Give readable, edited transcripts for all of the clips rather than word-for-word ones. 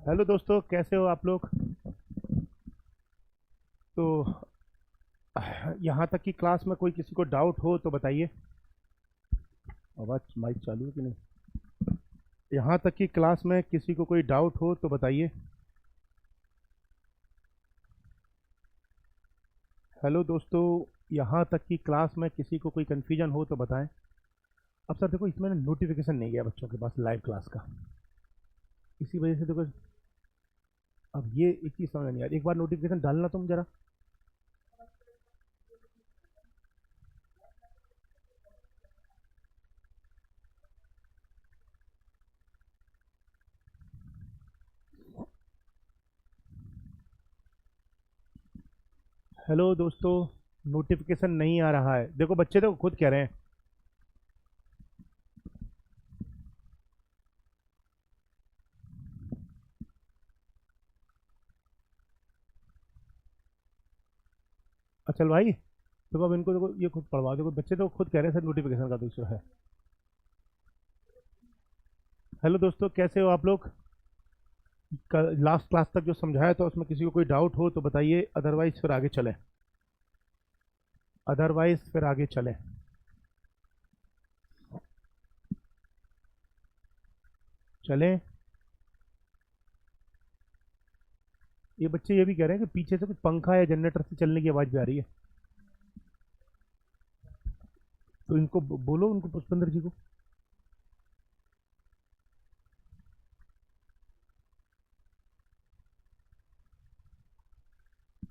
Hello दोस्तों, कैसे हो आप लोग। तो यहाँ तक कि क्लास में कोई किसी को डाउट हो तो बताइए। आवाज़ माइक चालू है कि नहीं। यहाँ तक कि क्लास में किसी को कोई डाउट हो तो बताइए। हेलो दोस्तों, यहाँ तक कि क्लास में किसी को कोई कन्फ्यूजन हो तो बताएं। अब सर देखो, इसमें नोटिफिकेशन नहीं गया बच्चों के पास लाइव क्लास का, इसी वजह से देखो। अब ये एक चीज़ समझ नहीं आ रही, एक बार नोटिफिकेशन डालना तुम जरा। हेलो दोस्तों, नोटिफिकेशन नहीं आ रहा है। देखो बच्चे तो खुद कह रहे हैं। अच्छा भाई, देखो अब इनको देखो, ये खुद पढ़वा देखो, बच्चे तो खुद कह रहे हैं सर नोटिफिकेशन का तो इशू है। हेलो दोस्तों, कैसे हो आप लोग। लास्ट क्लास तक जो समझाया था उसमें किसी को कोई डाउट हो तो बताइए, अदरवाइज फिर आगे चलें। अदरवाइज फिर आगे चलें। चलें। ये बच्चे ये भी कह रहे हैं कि पीछे से कुछ पंखा या जनरेटर से चलने की आवाज़ भी आ रही है। तो इनको बोलो, उनको पुष्पेंद्र जी को।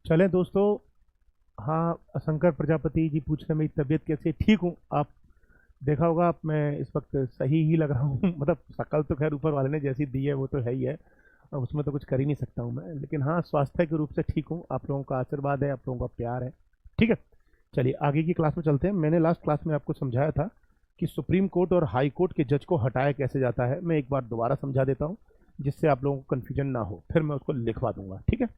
चलें दोस्तों। हाँ, शंकर प्रजापति जी पूछ रहे हैं मेरी तबीयत कैसी है। ठीक हूँ। आप देखा होगा, आप मैं इस वक्त सही ही लग रहा हूँ मतलब शकल तो खैर ऊपर वाले ने जैसी दी है वो तो है ही है। अब उसमें तो कुछ कर ही नहीं सकता हूँ मैं, लेकिन हाँ, स्वास्थ्य के रूप से ठीक हूँ। आप लोगों का आशीर्वाद है, आप लोगों का प्यार है। ठीक है। चलिए आगे की क्लास में चलते हैं। मैंने लास्ट क्लास में आपको समझाया था कि सुप्रीम कोर्ट और हाई कोर्ट के जज को हटाया कैसे जाता है। मैं एक बार दोबारा समझा देता हूँ, जिससे आप लोगों को कन्फ्यूजन ना हो, फिर मैं उसको लिखवा दूंगा। ठीक है,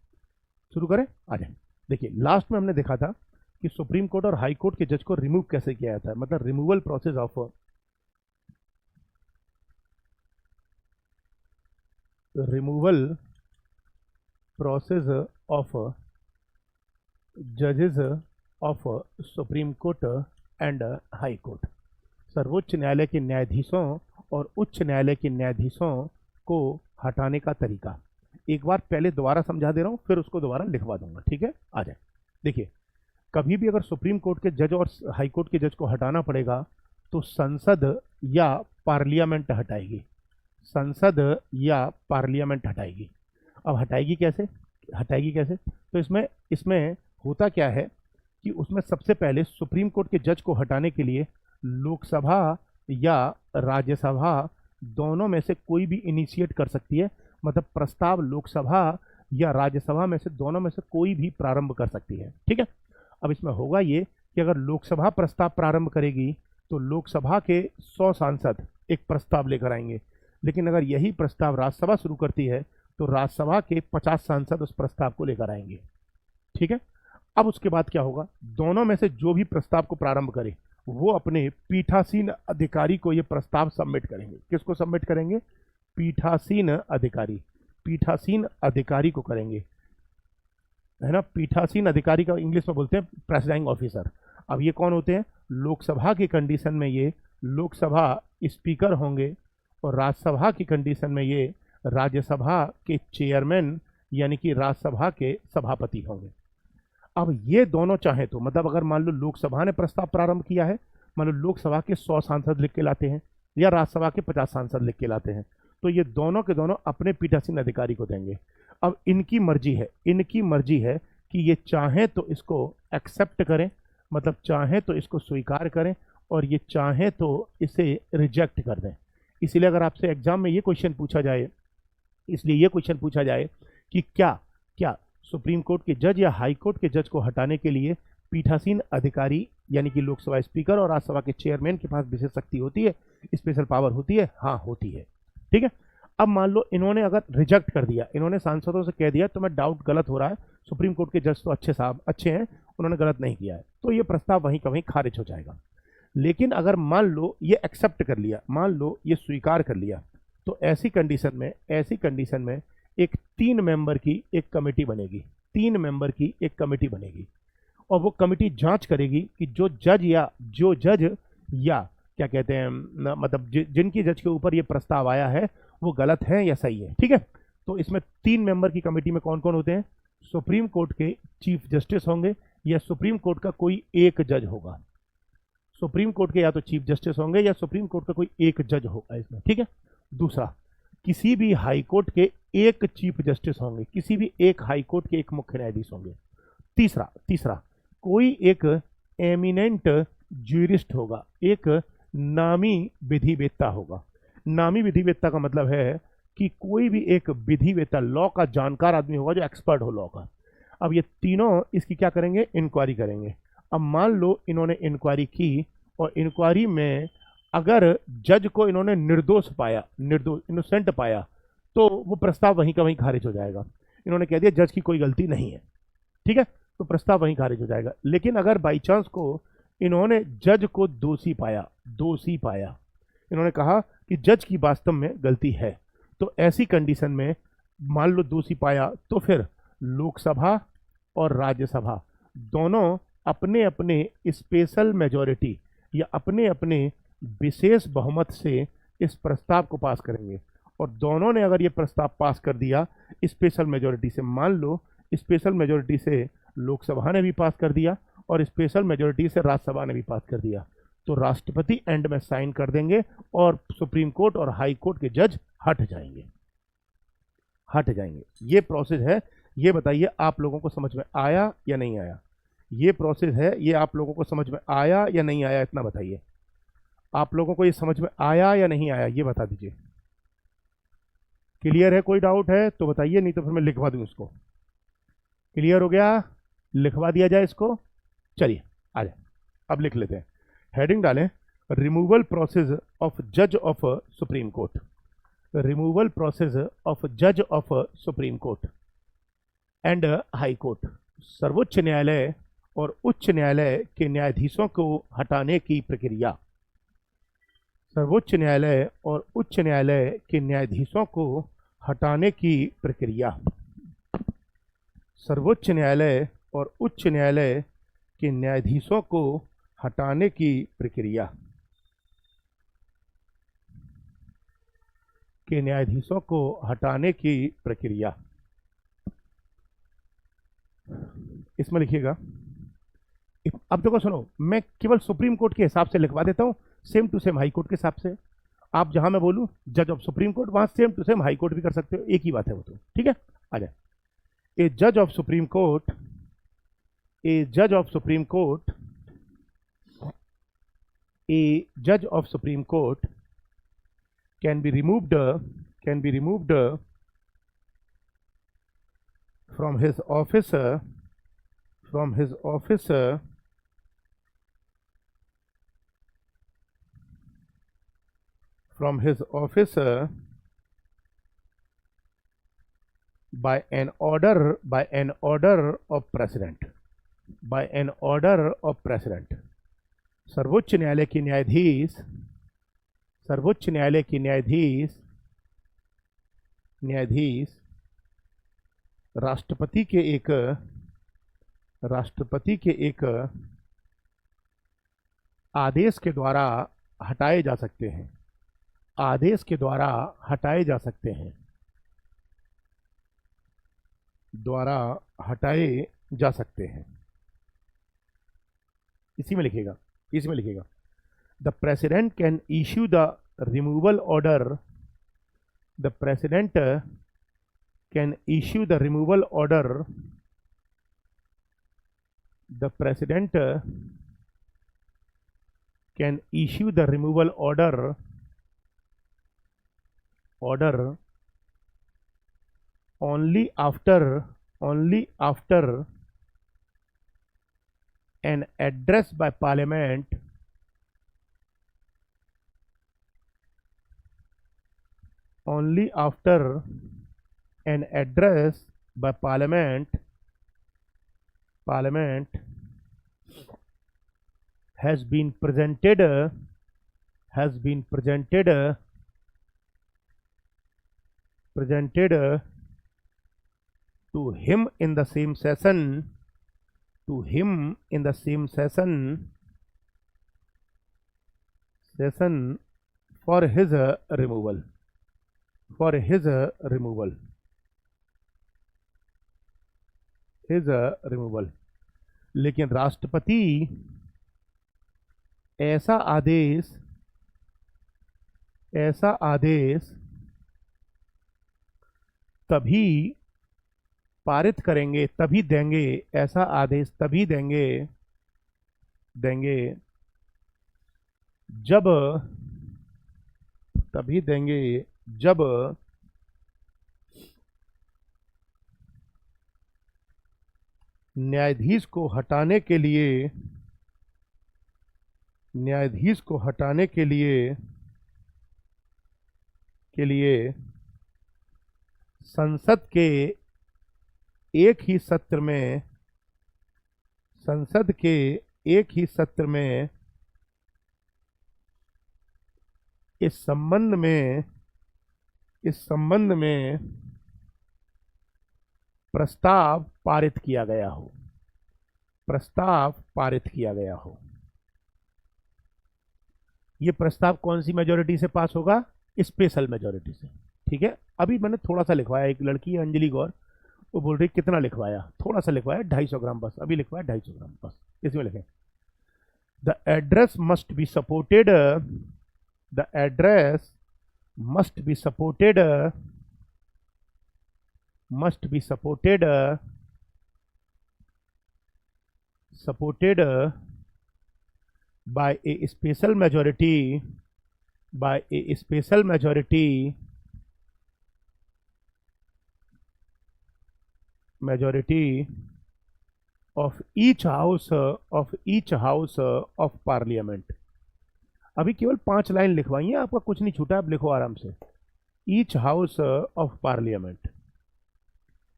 शुरू करें। आ जाए। देखिए, लास्ट में हमने देखा था कि सुप्रीम कोर्ट और हाई कोर्ट के जज को रिमूव कैसे किया जाता है, मतलब removal process of removal process of जजेस of Supreme Court and High Court. सर्वोच्च न्यायालय के न्यायाधीशों और उच्च न्यायालय के न्यायाधीशों को हटाने का तरीका एक बार पहले दोबारा समझा दे रहा हूं, फिर उसको दोबारा लिखवा दूंगा। ठीक है, आ जाए। देखिए, कभी भी अगर सुप्रीम कोर्ट के जज और हाई कोर्ट के जज को हटाना पड़ेगा तो संसद या पार्लियामेंट हटाएगी। संसद या पार्लियामेंट हटाएगी। अब हटाएगी कैसे, हटाएगी कैसे, तो इसमें इसमें होता क्या है कि उसमें सबसे पहले सुप्रीम कोर्ट के जज को हटाने के लिए लोकसभा या राज्यसभा दोनों में से कोई भी इनिशिएट कर सकती है। मतलब प्रस्ताव लोकसभा या राज्यसभा में से दोनों में से कोई भी प्रारंभ कर सकती है। ठीक है। अब इसमें होगा ये कि अगर लोकसभा प्रस्ताव प्रारंभ करेगी तो लोकसभा के 100 सांसद एक प्रस्ताव लेकर आएंगे, लेकिन अगर यही प्रस्ताव राज्यसभा शुरू करती है तो राज्यसभा के 50 सांसद उस प्रस्ताव को लेकर आएंगे। ठीक है। अब उसके बाद क्या होगा, दोनों में से जो भी प्रस्ताव को प्रारंभ करे वो अपने पीठासीन अधिकारी को ये प्रस्ताव सबमिट करेंगे। किसको सबमिट करेंगे, पीठासीन अधिकारी। पीठासीन अधिकारी को करेंगे, है ना। पीठासीन अधिकारी का इंग्लिश में बोलते हैं प्रेसिडिंग ऑफिसर। अब ये कौन होते हैं, लोकसभा की कंडीशन में ये लोकसभा स्पीकर होंगे, और राज्यसभा की कंडीशन में ये राज्यसभा के चेयरमैन यानी कि राज्यसभा के सभापति होंगे। अब ये दोनों चाहे तो, मतलब अगर मान लो लोकसभा ने प्रस्ताव प्रारंभ किया है, मान लो लोकसभा के 100 सांसद लिख के लाते हैं या राज्यसभा के 50 सांसद लिख के लाते हैं, तो ये दोनों के दोनों अपने पीठासीन अधिकारी को देंगे। अब इनकी मर्जी है, इनकी मर्जी है कि ये चाहे तो इसको एक्सेप्ट करें, मतलब चाहे तो इसको स्वीकार करें, और ये चाहे तो इसे रिजेक्ट कर दें। इसीलिए अगर आपसे एग्जाम में ये क्वेश्चन पूछा जाए, इसलिए ये क्वेश्चन पूछा जाए कि क्या क्या सुप्रीम कोर्ट के जज या हाई कोर्ट के जज को हटाने के लिए पीठासीन अधिकारी यानी कि लोकसभा स्पीकर और राज्यसभा के चेयरमैन के पास विशेष शक्ति होती है, स्पेशल पावर होती है, हाँ होती है। ठीक है। अब मान लो इन्होंने अगर रिजेक्ट कर दिया, इन्होंने सांसदों से कह दिया तो मैं डाउट गलत हो रहा है, सुप्रीम कोर्ट के जज तो अच्छे साहब अच्छे हैं, उन्होंने गलत नहीं किया है, तो ये प्रस्ताव वहीं का वहीं खारिज हो जाएगा। लेकिन अगर मान लो ये एक्सेप्ट कर लिया, मान लो ये स्वीकार कर लिया, तो ऐसी कंडीशन में एक 3 मेंबर की एक कमेटी बनेगी, 3 मेंबर की एक कमेटी बनेगी, और वो कमेटी जांच करेगी कि जो जज या क्या कहते हैं मतलब जिनकी जज के ऊपर ये प्रस्ताव आया है वो गलत है या सही है। ठीक है, तो इसमें 3 मेंबर की कमेटी में कौन कौन होते हैं? सुप्रीम कोर्ट के चीफ जस्टिस होंगे या सुप्रीम कोर्ट का कोई एक जज होगा। सुप्रीम कोर्ट के या तो चीफ जस्टिस होंगे या सुप्रीम कोर्ट का कोई एक जज होगा इसमें। ठीक है, दूसरा, किसी भी हाई कोर्ट के एक चीफ जस्टिस होंगे, किसी भी एक हाई कोर्ट के एक मुख्य न्यायाधीश होंगे। तीसरा कोई एक एमिनेंट ज्यूरिस्ट होगा, एक नामी विधिवेत्ता होगा। नामी विधिवेत्ता का मतलब है कि कोई भी एक विधिवेत्ता, लॉ का जानकार आदमी होगा जो एक्सपर्ट हो लॉ का। अब ये तीनों इसकी क्या करेंगे? इंक्वायरी करेंगे। अब मान लो इन्होंने इंक्वायरी की और इंक्वायरी में अगर जज को इन्होंने निर्दोष पाया, निर्दोष इनोसेंट पाया, तो वो प्रस्ताव वहीं का वहीं खारिज हो जाएगा। इन्होंने कह दिया जज की कोई गलती नहीं है, ठीक है, तो प्रस्ताव वहीं खारिज हो जाएगा। लेकिन अगर बाई चांस को इन्होंने जज को दोषी पाया, इन्होंने कहा कि जज की वास्तव में गलती है, तो ऐसी कंडीशन में मान लो दोषी पाया, तो फिर लोकसभा और राज्यसभा दोनों अपने अपने स्पेशल मेजॉरिटी या अपने अपने विशेष बहुमत से इस प्रस्ताव को पास करेंगे। और दोनों ने अगर ये प्रस्ताव पास कर दिया स्पेशल मेजॉरिटी से, मान लो स्पेशल मेजॉरिटी से लोकसभा ने भी पास कर दिया और स्पेशल मेजॉरिटी से राज्यसभा ने भी पास कर दिया, तो राष्ट्रपति एंड में साइन कर देंगे और सुप्रीम कोर्ट और हाई कोर्ट के जज हट जाएंगे। ये प्रोसेस है। ये बताइए आप लोगों को समझ में आया या नहीं आया? ये प्रोसेस है, ये आप लोगों को समझ में आया या नहीं आया? इतना बताइए, आप लोगों को ये समझ में आया या नहीं आया, ये बता दीजिए। क्लियर है? कोई डाउट है तो बताइए, नहीं तो फिर मैं लिखवा दूं इसको। क्लियर हो गया? लिखवा दिया जाए इसको। चलिए आ जाए, अब लिख लेते हैं। हेडिंग डालें, रिमूवल प्रोसेस ऑफ जज of Supreme Court. Removal process of जज of Supreme Court and High Court. सर्वोच्च न्यायालय और उच्च न्यायालय के न्यायाधीशों को हटाने की प्रक्रिया। सर्वोच्च न्यायालय और उच्च न्यायालय के न्यायाधीशों को हटाने की प्रक्रिया। सर्वोच्च न्यायालय और उच्च न्यायालय के न्यायाधीशों को हटाने की प्रक्रिया। के न्यायाधीशों को हटाने की प्रक्रिया। इसमें लिखिएगा। अब देखो सुनो, मैं केवल सुप्रीम कोर्ट के हिसाब से लिखवा देता हूं, same to same high court के हिसाब से। आप जहां मैं बोलूं जज ऑफ सुप्रीम कोर्ट, वहां same to same high court भी कर सकते हो, एक ही बात है वो तो। ठीक है, आ जाए। ए जज ऑफ सुप्रीम कोर्ट, ए जज ऑफ सुप्रीम कोर्ट, ए जज of Supreme court can be removed from his office by an order of president, by an order of president। सर्वोच्च न्यायालय के न्यायाधीश, सर्वोच्च न्यायालय के न्यायाधीश राष्ट्रपति के एक आदेश के द्वारा हटाए जा सकते हैं, आदेश के द्वारा हटाए जा सकते हैं, द्वारा हटाए जा सकते हैं। इसी में लिखेगा, इसमें लिखेगा, the president can issue the removal order, the president can issue the removal order, the president can issue the removal order only after an address by parliament, only after an address by parliament has been presented to him in the same session, to him in the same session for his removal, for his removal, his removal। लेकिन राष्ट्रपति ऐसा आदेश तभी पारित करेंगे, तभी देंगे, ऐसा आदेश तभी देंगे जब, तभी देंगे जब न्यायाधीश को हटाने के लिए, न्यायाधीश को हटाने के लिए संसद के एक ही सत्र में, संसद के एक ही सत्र में इस संबंध में प्रस्ताव पारित किया गया हो, प्रस्ताव पारित किया गया हो। यह प्रस्ताव कौन सी मेजॉरिटी से पास होगा? स्पेशल मेजॉरिटी से। ठीक है, अभी मैंने थोड़ा सा लिखवाया, एक लड़की है अंजलि गौर, वो बोल रही कितना लिखवाया, थोड़ा सा लिखवाया, 250 ग्राम बस, अभी लिखवाया 250 ग्राम बस। इसमें लिखें the address must be supported, the address must be supported, must be supported by a special majority, by a special majority of each house of parliament। अभी केवल 5 लाइन लिखवाई है, आपका कुछ नहीं छूटा, आप लिखो आराम से, ईच हाउस ऑफ पार्लियामेंट।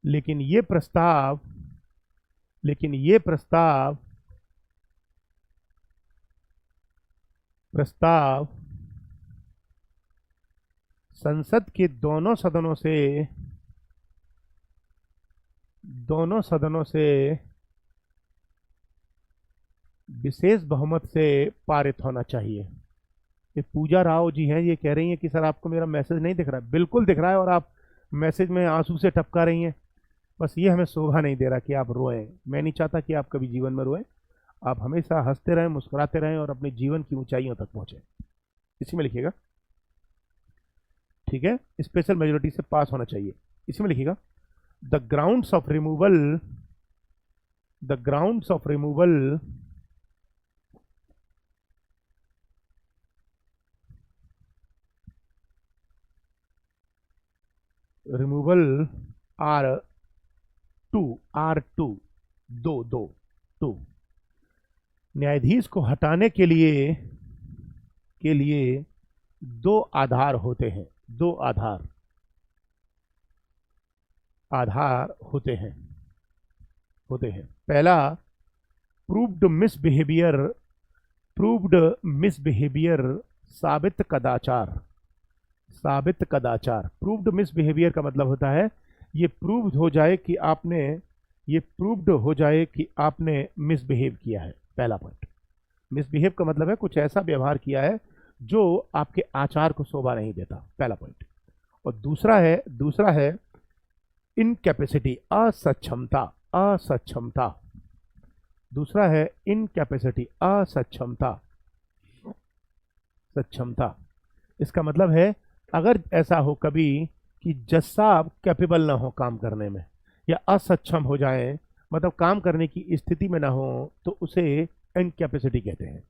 लेकिन ये प्रस्ताव संसद के दोनों सदनों से विशेष बहुमत से पारित होना चाहिए। ये पूजा राव जी हैं, ये कह रही हैं कि सर आपको मेरा मैसेज नहीं दिख रहा है। बिल्कुल दिख रहा है, और आप मैसेज में आंसू से टपका रही हैं। बस ये हमें शोभा नहीं दे रहा कि आप रोएं। मैं नहीं चाहता कि आप कभी जीवन में रोएं, आप हमेशा हंसते रहें, मुस्कुराते रहें और अपने जीवन की ऊंचाइयों तक पहुंचे। इसी में लिखिएगा, ठीक है, स्पेशल मेजोरिटी से पास होना चाहिए। इसी में लिखिएगा the grounds of removal, the grounds of removal are two, दो। न्यायाधीश को हटाने के लिए 2 आधार होते हैं, 2 आधार होते हैं। पहला प्रूव्ड मिसबिहेवियर, साबित कदाचार। प्रूव्ड मिसबिहेवियर का मतलब होता है ये प्रूव्ड हो जाए कि आपने मिसबिहेव किया है। पहला पॉइंट, मिसबिहेव का मतलब है कुछ ऐसा व्यवहार किया है जो आपके आचार को शोभा नहीं देता, पहला पॉइंट। और दूसरा है इनकैपेसिटी, असक्षमता। दूसरा है इनकैपेसिटी, सक्षमता। इसका मतलब है अगर ऐसा हो कभी कि जज साहब कैपेबल ना हो काम करने में, या असक्षम हो जाए, मतलब काम करने की स्थिति में ना हो, तो उसे इनकैपेसिटी कहते हैं।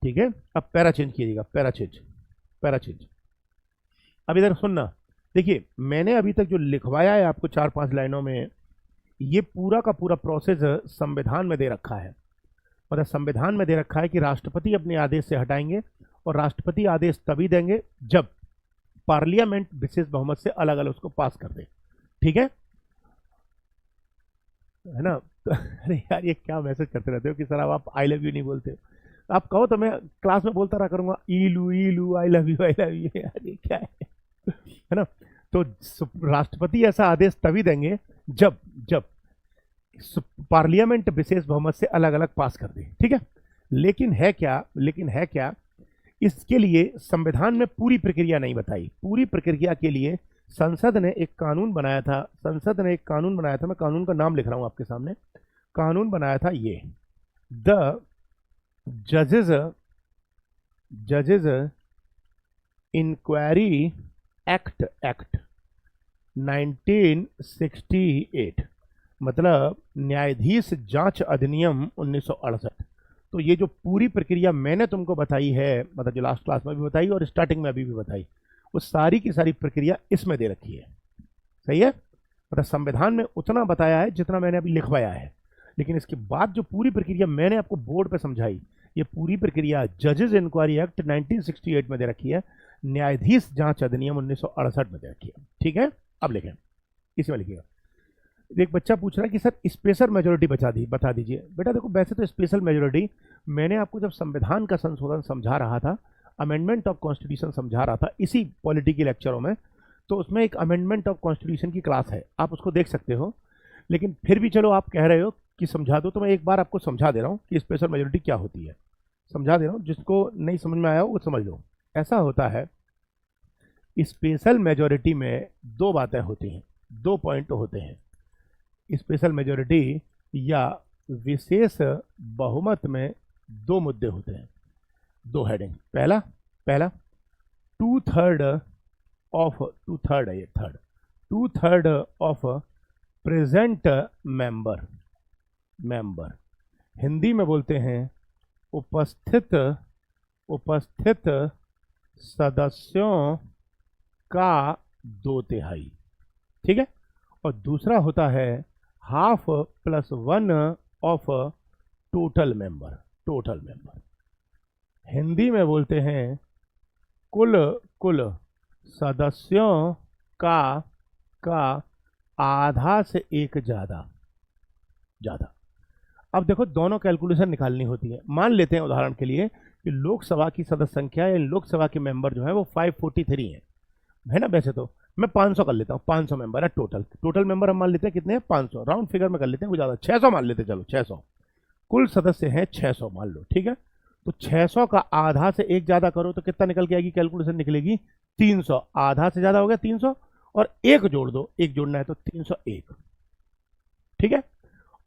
ठीक है, अब पैरा चेंज कीजिएगा, पैरा चेंज। अब इधर सुनना, देखिए मैंने अभी तक जो लिखवाया है आपको 4-5 लाइनों में, ये पूरा का पूरा प्रोसेस संविधान में दे रखा है। मतलब संविधान में दे रखा है कि राष्ट्रपति अपने आदेश से हटाएंगे, और राष्ट्रपति आदेश तभी देंगे जब पार्लियामेंट विशेष बहुमत से अलग अलग उसको पास कर दे। ठीक है ना? अरे यार ये क्या मैसेज करते रहते हो कि सर आप आई लव यू नहीं बोलते हो। आप कहो तो मैं क्लास में बोलता रहा करूंगा ईलू आई लव यू यार ये क्या है ना? तो राष्ट्रपति ऐसा आदेश तभी देंगे जब जब पार्लियामेंट विशेष बहुमत से अलग अलग पास कर दे, ठीक है। लेकिन है क्या इसके लिए संविधान में पूरी प्रक्रिया नहीं बताई। पूरी प्रक्रिया के लिए संसद ने एक कानून बनाया था, मैं कानून का नाम लिख रहा हूं आपके सामने। कानून बनाया था ये, द जजेज इंक्वायरी एक्ट 1968, मतलब न्यायाधीश जांच अधिनियम 1968। तो ये जो पूरी प्रक्रिया मैंने तुमको बताई है, मतलब जो लास्ट क्लास में भी बताई और स्टार्टिंग में अभी भी बताई, वो सारी की सारी प्रक्रिया इसमें दे रखी है। सही है, मतलब संविधान में उतना बताया है जितना मैंने अभी लिखवाया है, लेकिन इसके बाद जो पूरी प्रक्रिया मैंने आपको बोर्ड पे समझाई, ये पूरी प्रक्रिया जजेस इंक्वायरी एक्ट 1968 में दे रखी है, न्यायाधीश जांच अधिनियम 1968 में दे रखी है। ठीक है, अब लिखें, इसमें लिखिएगा। एक बच्चा पूछ रहा है कि सर स्पेशल मेजोरिटी बता दीजिए। बेटा देखो, वैसे तो स्पेशल मेजोरिटी मैंने आपको जब संविधान का संशोधन समझा रहा था, अमेंडमेंट ऑफ कॉन्स्टिट्यूशन समझा रहा था इसी पॉलिटी के लेक्चरों में, तो उसमें एक अमेंडमेंट ऑफ कॉन्स्टिट्यूशन की क्लास है, आप उसको देख सकते हो। लेकिन फिर भी चलो, आप कह रहे हो कि समझा दो, तो मैं एक बार आपको समझा दे रहा हूँ कि स्पेशल मेजोरिटी क्या होती है। समझा दे रहा हूँ, जिसको नहीं समझ में आया हो वो समझ लो। ऐसा होता है, स्पेशल मेजोरिटी में दो बातें होती हैं, दो पॉइंट होते हैं। स्पेशल मेजोरिटी या विशेष बहुमत में दो मुद्दे होते हैं, दो हेडिंग। पहला two third of present member, Hindi में बोलते हैं उपस्थित सदस्यों का 2/3। ठीक है, और दूसरा होता है 1/2 ऑफ टोटल मेंबर। हिंदी में बोलते हैं कुल सदस्यों का आधा से एक ज्यादा। अब देखो, दोनों कैलकुलेशन निकालनी होती है। मान लेते हैं उदाहरण के लिए कि लोकसभा की सदस्य संख्या या लोकसभा के मेंबर जो है वो 543 है ना। वैसे तो मैं 500 कर लेता हूँ, 500 मेंबर है टोटल मेंबर हम मान लेते हैं कितने हैं, 500, राउंड फिगर में कर लेते हैं, वो ज्यादा 600 मान लेते हैं, चलो 600। कुल सदस्य हैं 600 मान लो, ठीक है। तो 600 का आधा से एक ज्यादा करो तो कितना निकल के आएगी, कैलकुलेशन निकलेगी 300। आधा से ज्यादा हो गया 300, और एक जोड़ दो, एक जोड़ना है तो 301। ठीक है,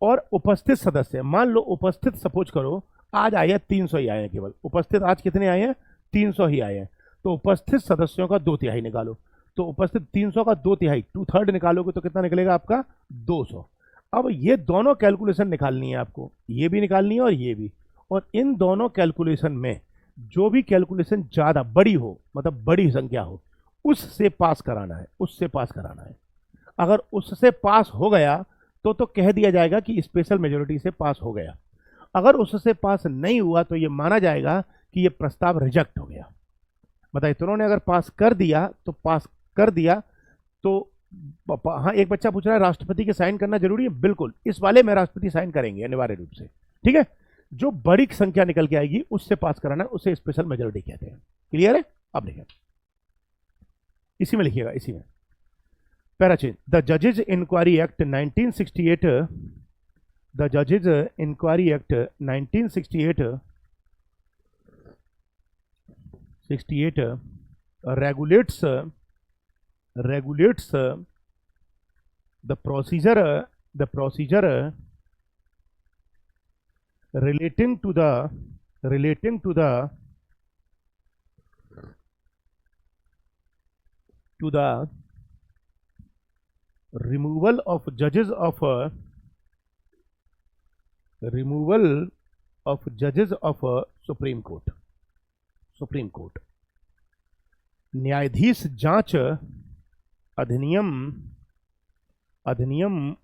और उपस्थित सदस्य मान लो, उपस्थित सपोज करो आज आए हैं 300 ही आए हैं, केवल उपस्थित आज कितने आए हैं, 300 ही आए हैं। तो उपस्थित सदस्यों का 2/3 निकालो, तो उपस्थित 300 का 2/3 2/3 निकालोगे तो कितना निकलेगा आपका 200। अब ये दोनों कैलकुलेशन निकालनी है आपको, ये भी निकालनी है और ये भी। और इन दोनों कैलकुलेशन में जो भी कैलकुलेशन ज्यादा बड़ी हो, मतलब बड़ी संख्या हो, उससे पास कराना है। अगर उससे पास हो गया तो कह दिया जाएगा कि स्पेशल मेजोरिटी से पास हो गया। अगर उससे पास नहीं हुआ तो यह माना जाएगा कि यह प्रस्ताव रिजेक्ट हो गया। बताइए, दोनों ने अगर पास कर दिया तो हाँ, एक बच्चा पूछ रहा है राष्ट्रपति के साइन करना जरूरी है। बिल्कुल, इस वाले में राष्ट्रपति साइन करेंगे अनिवार्य रूप से। ठीक है, जो बड़ी संख्या निकल के आएगी उससे पास कराना, उसे स्पेशल मेजोरिटी कहते हैं। क्लियर है? अब लिखिए, इसी में लिखिएगा, इसी में पैराचेंज। द जजेज इंक्वायरी एक्ट 1968, द जजेज Inquiry Act 1968 regulates the procedure relating to the removal of judges of Supreme Court। न्यायाधीश जांच अधिनियम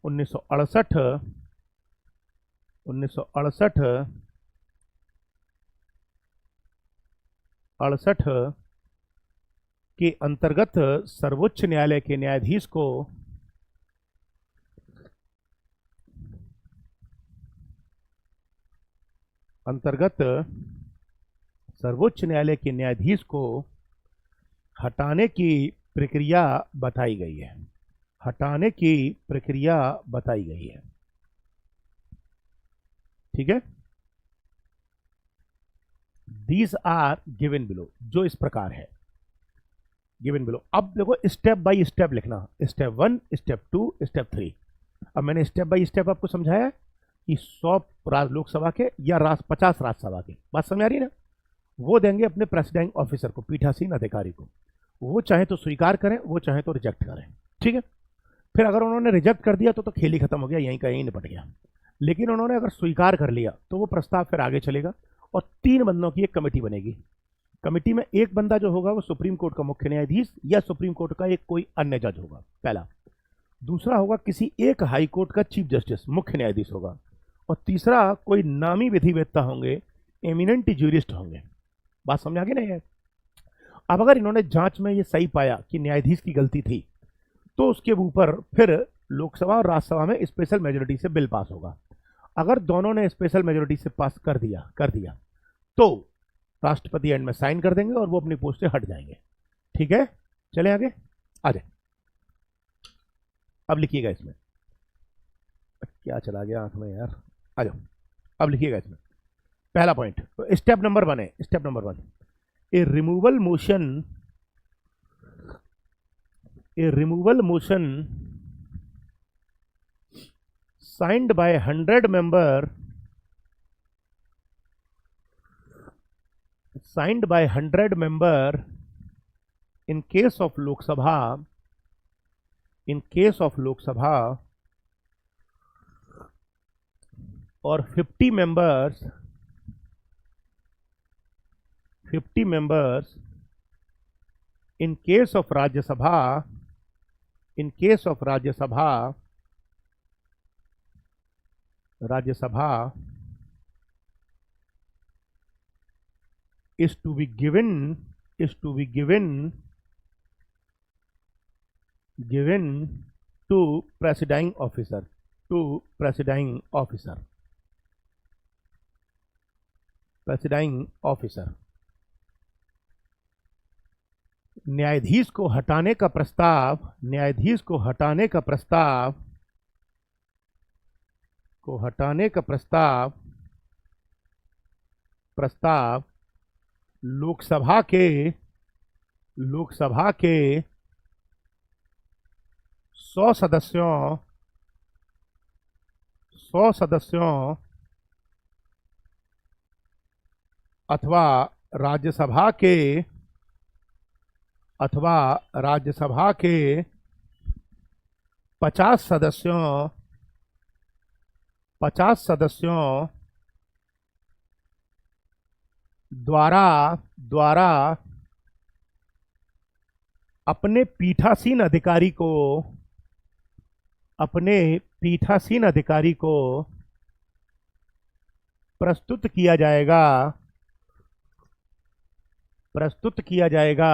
1968 के अंतर्गत सर्वोच्च न्यायालय के न्यायाधीश को हटाने की प्रक्रिया बताई गई है, हटाने की प्रक्रिया बताई गई है। ठीक है, दीज आर गिवन बिलो, जो इस प्रकार है, गिवन बिलो। अब देखो स्टेप बाय स्टेप लिखना, स्टेप 1, स्टेप 2, स्टेप 3। अब मैंने स्टेप बाय स्टेप आपको समझाया कि 100 लोकसभा के या 50 राज्यसभा के, बात समझ आ रही है ना। वो देंगे अपने प्रेसिडेंट ऑफिसर को, पीठासीन अधिकारी को। वो चाहे तो स्वीकार करें, वो चाहे तो रिजेक्ट करें। ठीक है, फिर अगर उन्होंने रिजेक्ट कर दिया तो खेल ही खत्म हो गया, यहीं का यहीं निपट गया। लेकिन उन्होंने अगर स्वीकार कर लिया तो वो प्रस्ताव फिर आगे चलेगा और 3 बंदों की एक कमेटी बनेगी। कमेटी में एक बंदा जो होगा वो सुप्रीम कोर्ट का मुख्य न्यायाधीश या सुप्रीम कोर्ट का एक कोई अन्य जज होगा, पहला। दूसरा होगा किसी एक हाई कोर्ट का चीफ जस्टिस, मुख्य न्यायाधीश होगा। और तीसरा कोई नामी विधिवेत्ता होंगे, एमिनेंट ज्यूरिस्ट होंगे। बात समझ आ गई ना। अब अगर इन्होंने जांच में ये सही पाया कि न्यायाधीश की गलती थी, तो उसके ऊपर फिर लोकसभा और राज्यसभा में स्पेशल मेजोरिटी से बिल पास होगा। अगर दोनों ने स्पेशल मेजोरिटी से पास कर दिया तो राष्ट्रपति एंड में साइन कर देंगे और वो अपनी पोस्ट से हट जाएंगे। ठीक है, चले आगे, आ जाए। अब लिखिएगा इसमें, क्या चला गया आंख में यार, आ जाओ। अब लिखिएगा इसमें पहला पॉइंट, स्टेप नंबर 1 है। Step number 1, A removal motion signed by 100 member in case of Lok Sabha, or 50 members in case of Rajya Sabha, is to be given to presiding officer, न्यायाधीश को हटाने का प्रस्ताव लोकसभा के 100 सदस्यों अथवा राज्यसभा के 50 सदस्यों द्वारा अपने पीठासीन अधिकारी को प्रस्तुत किया जाएगा।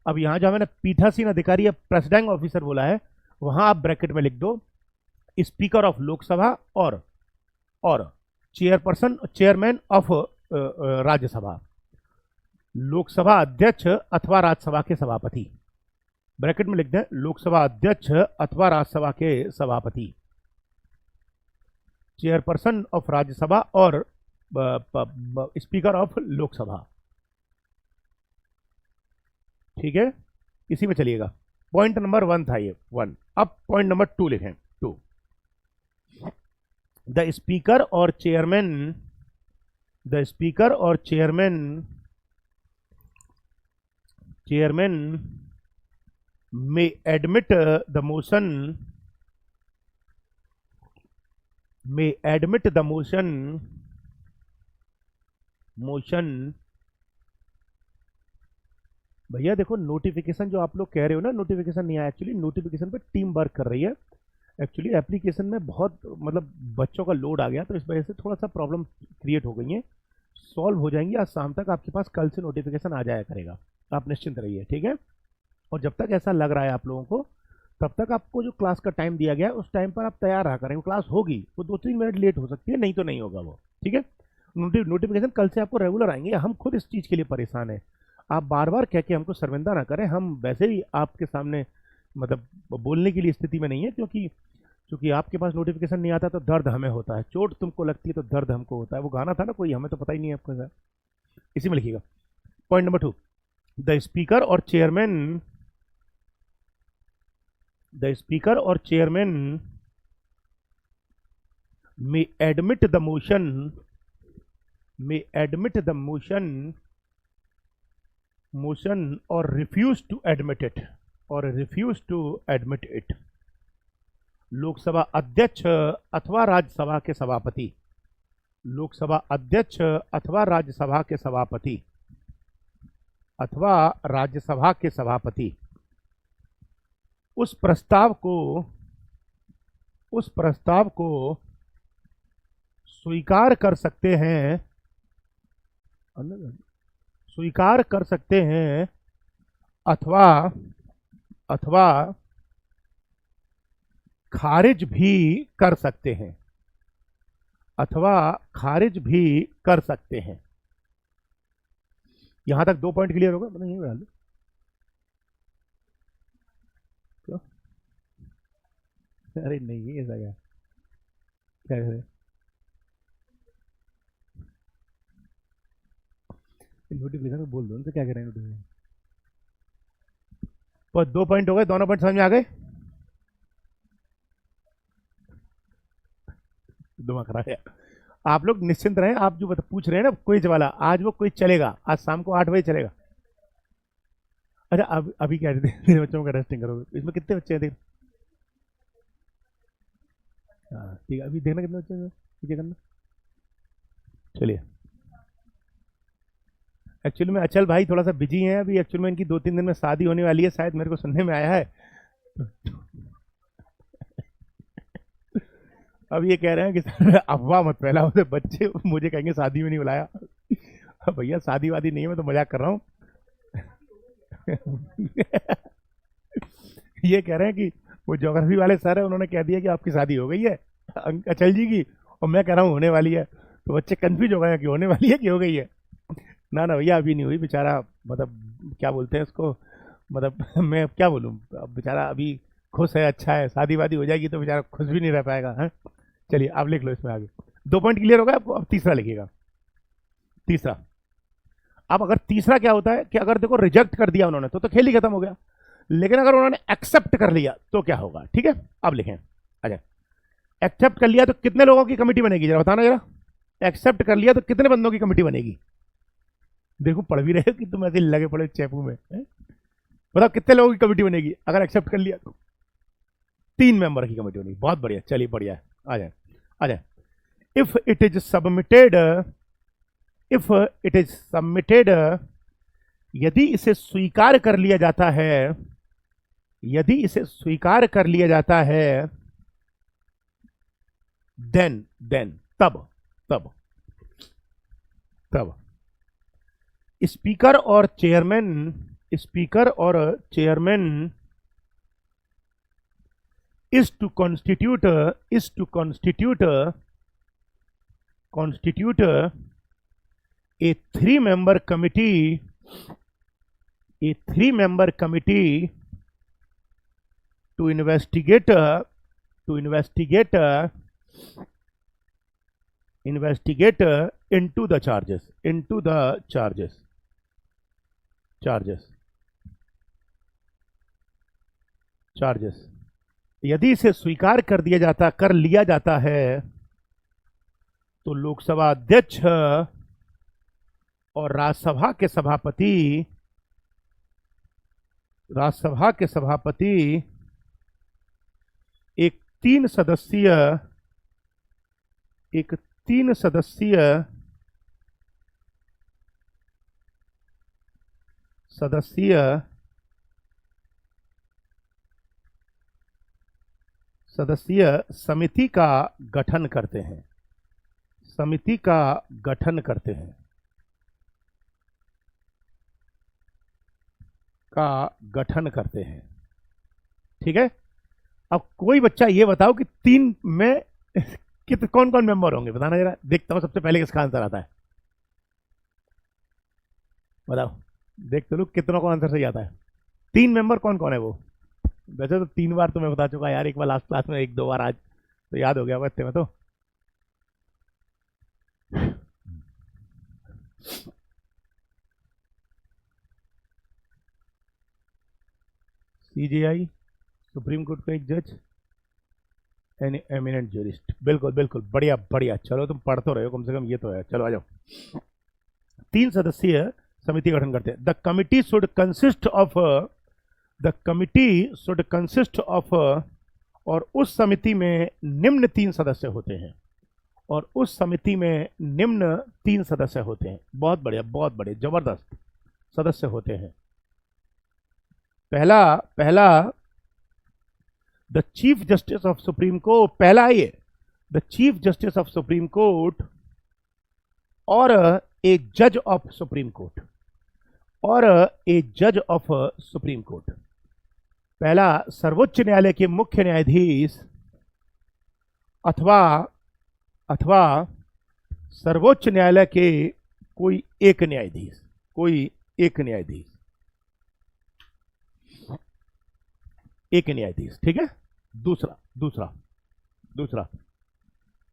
अब यहां जहां मैंने पीठासीन अधिकारी या प्रेसिडिंग ऑफिसर बोला है, वहां आप ब्रैकेट में लिख दो स्पीकर ऑफ लोकसभा और चेयरमैन ऑफ राज्यसभा, लोकसभा अध्यक्ष अथवा राज्यसभा के सभापति। ब्रैकेट में लिख दें लोकसभा अध्यक्ष अथवा राज्यसभा के सभापति, चेयरपर्सन ऑफ राज्यसभा और स्पीकर ऑफ लोकसभा। ठीक है, इसी में चलिएगा। पॉइंट नंबर 1 था ये 1। अब पॉइंट नंबर 2 लिखें। 2, द स्पीकर और chairman may admit the motion भैया देखो, नोटिफिकेशन जो आप लोग कह रहे हो ना, नोटिफिकेशन नहीं आया। एक्चुअली नोटिफिकेशन पे टीम वर्क कर रही है। एक्चुअली एप्लीकेशन में बहुत बच्चों का लोड आ गया, तो इस वजह से थोड़ा सा प्रॉब्लम क्रिएट हो गई है। सॉल्व हो जाएंगी आज शाम तक, आपके पास कल से नोटिफिकेशन आ जाया करेगा, आप निश्चिंत रहिए। ठीक है, और जब तक ऐसा लग रहा है आप लोगों को, तब तक आपको जो क्लास का टाइम दिया गया है उस टाइम पर आप तैयार रहा करें। क्लास होगी, वो 2-3 मिनट लेट हो सकती है, नहीं तो नहीं होगा वो। ठीक है, नोटिफिकेशन कल से आपको रेगुलर आएंगे। हम खुद इस चीज़ के लिए परेशान है। आप बार बार कह के हमको शर्मिंदा ना करें, हम वैसे ही आपके सामने मतलब बोलने के लिए स्थिति में नहीं है, क्योंकि क्योंकि आपके पास नोटिफिकेशन नहीं आता तो दर्द हमें होता है, चोट तुमको लगती है तो दर्द हमको होता है। वो गाना था ना कोई, हमें तो पता ही नहीं है आपको सर। इसी में लिखिएगा। पॉइंट नंबर 2, द स्पीकर और chairman may admit the motion or refuse to admit it Lok Sabha अध्यक्ष अथवा राज्यसभा के सभापति, लोकसभा अध्यक्ष अथवा राज्यसभा के सभापति उस प्रस्ताव को स्वीकार कर सकते हैं अथवा खारिज भी कर सकते हैं। यहां तक 2 पॉइंट क्लियर होगा, मतलब यही डाल दो। अरे नहीं, ऐसा क्या करें, नोटिफिकेशन बोल दो उनसे, क्या करें नोटिफिकेशन। पर 2 पॉइंट हो गए, दोनों पॉइंट समझ में आ गए। दिमाग खराब है। आप लोग निश्चिंत रहें, आप जो पूछ रहे हैं ना क्विज वाला, आज वो क्विज चलेगा, आज शाम को 8 बजे चलेगा। अच्छा अभी क्या मेरे बच्चों का रेस्टिंग करोगे, इसमें कितने बच्चे हैं देख। हाँ ठीक है, अभी देखना कितने बच्चे हैं, ठीक है करना। चलिए, एक्चुअली में अचल भाई थोड़ा सा बिजी हैं अभी, एक्चुअली में इनकी 2-3 दिन में शादी होने वाली है, शायद मेरे को सुनने में आया है। अब ये कह रहे हैं कि सर अफवाह मत फैलाओ, तो बच्चे मुझे कहेंगे शादी में नहीं बुलाया। भैया शादी वादी नहीं है, मैं तो मजाक कर रहा हूँ। ये कह रहे हैं कि वो ज्योग्राफी वाले सर है, उन्होंने कह दिया कि आपकी शादी हो गई है अचल जी की, और मैं कह रहा हूँ होने वाली है, तो बच्चे कंफ्यूज हो गए कि होने वाली है कि हो गई है। ना भैया अभी नहीं हुई, बेचारा मतलब क्या बोलते हैं उसको, मतलब मैं क्या बोलूँ, बेचारा अभी खुश है, अच्छा है, शादी वादी हो जाएगी तो बेचारा खुश भी नहीं रह पाएगा। है चलिए आप लिख लो इसमें आगे। 2 पॉइंट क्लियर होगा आपको, अब तीसरा लिखिएगा। तीसरा, अब अगर तीसरा क्या होता है कि अगर देखो रिजेक्ट कर दिया उन्होंने तो खेल ही खत्म हो गया, लेकिन अगर उन्होंने एक्सेप्ट कर लिया तो क्या होगा। ठीक है, अब लिखें। अच्छा, एक्सेप्ट कर लिया तो कितने लोगों की कमेटी बनेगी, जरा बताना जरा। एक्सेप्ट कर लिया तो कितने बंदों की कमेटी बनेगी। देखो पढ़ भी रहे हो कि तुम ऐसे लगे पड़े चैपू में। बताओ कितने लोगों की कमेटी बनेगी अगर एक्सेप्ट कर लिया तो। 3 मेंबर की कमेटी बनेगी। बहुत बढ़िया, चलिए बढ़िया है, आ जाए आ जाए। इफ इट इज सबमिटेड, यदि इसे स्वीकार कर लिया जाता है, देन तब स्पीकर और chairman is to constitute a 3-member committee to investigate into the charges। यदि इसे स्वीकार कर लिया जाता है तो लोकसभा अध्यक्ष और राज्यसभा के सभापति एक 3 सदस्यीय समिति का गठन करते हैं। ठीक है, अब कोई बच्चा ये बताओ कि 3 में कौन कौन मेंबर होंगे, बताना जरा, देखता हूं सबसे पहले किसका आंसर आता है, बताओ। देख तो लो कितनों को आंसर सही आता है। 3 मेंबर कौन कौन है वो? वैसे तो 3 बार तो मैं बता चुका यार, एक बार लास्ट क्लास में, 1-2 बार आज तो याद हो गया इतने में तो। सीजेआई, सुप्रीम कोर्ट का एक जज, एन एमिनेंट ज्यूरिस्ट। बिल्कुल बिल्कुल, बढ़िया बढ़िया। चलो तुम पढ़ तो रहे हो कम से कम, ये तो है। चलो आ जाओ। 3 सदस्यीय समिति गठन करते हैं। The committee should consist of, the committee should consist of, और उस समिति में निम्न 3 सदस्य होते हैं, और उस समिति में निम्न 3 सदस्य होते हैं। बहुत बढ़िया, बहुत बढ़िया, जबरदस्त सदस्य होते हैं। पहला पहला the chief justice of Supreme court, पहला ये the chief justice of Supreme Court और ए जज ऑफ सुप्रीम कोर्ट, और ए जज ऑफ सुप्रीम कोर्ट। पहला सर्वोच्च न्यायालय के मुख्य न्यायाधीश अथवा अथवा सर्वोच्च न्यायालय के कोई एक न्यायाधीश, कोई एक न्यायाधीश, एक न्यायाधीश, ठीक है। दूसरा दूसरा दूसरा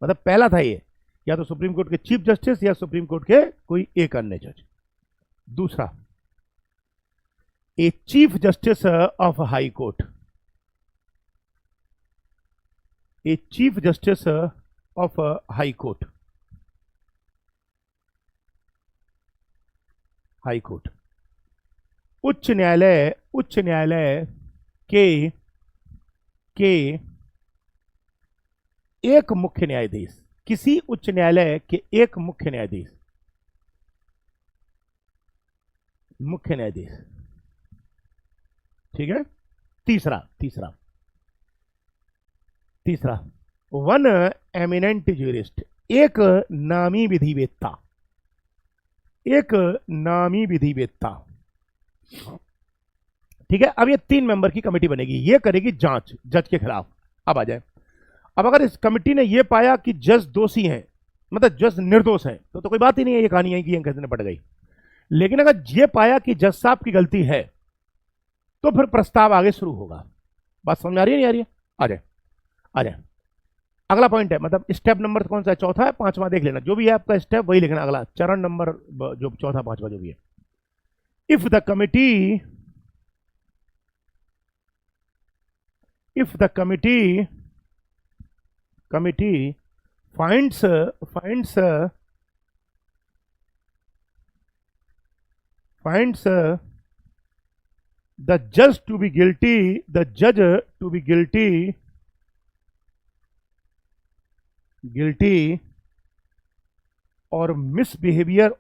मतलब पहला था ये, या तो सुप्रीम कोर्ट के चीफ जस्टिस या सुप्रीम कोर्ट के कोई एक अन्य जज। दूसरा a chief justice of high court, a chief justice of high court, high court. उच्च न्यायालय, उच्च न्यायालय के एक मुख्य न्यायाधीश, किसी उच्च न्यायालय के एक मुख्य न्यायाधीश, मुख्य न्यायाधीश, ठीक है। तीसरा तीसरा तीसरा वन एमिनेंट ज्यूरिस्ट, एक नामी विधिवेत्ता, एक नामी विधिवेत्ता, ठीक है। अब ये 3 मेंबर की कमेटी बनेगी, ये करेगी जांच जज के खिलाफ। अब आ जाए, अब अगर इस कमेटी ने ये पाया कि जज दोषी हैं, मतलब जज निर्दोष हैं, तो कोई बात ही नहीं है, ये कहानी है कि ये कैसे निपट गई। लेकिन अगर ये पाया कि जज साहब की गलती है, तो फिर प्रस्ताव आगे शुरू होगा। बात समझ आ रही है नहीं आ रही है? आ जाए आ जाए। अगला पॉइंट है, मतलब स्टेप नंबर कौन सा है? चौथा है, 5वां देख लेना, जो भी है आपका स्टेप वही लिखना। अगला चरण नंबर जो चौथा 5वां जो भी है। If the committee, if the committee finds the judge to be guilty, the judge to be guilty or misbehavior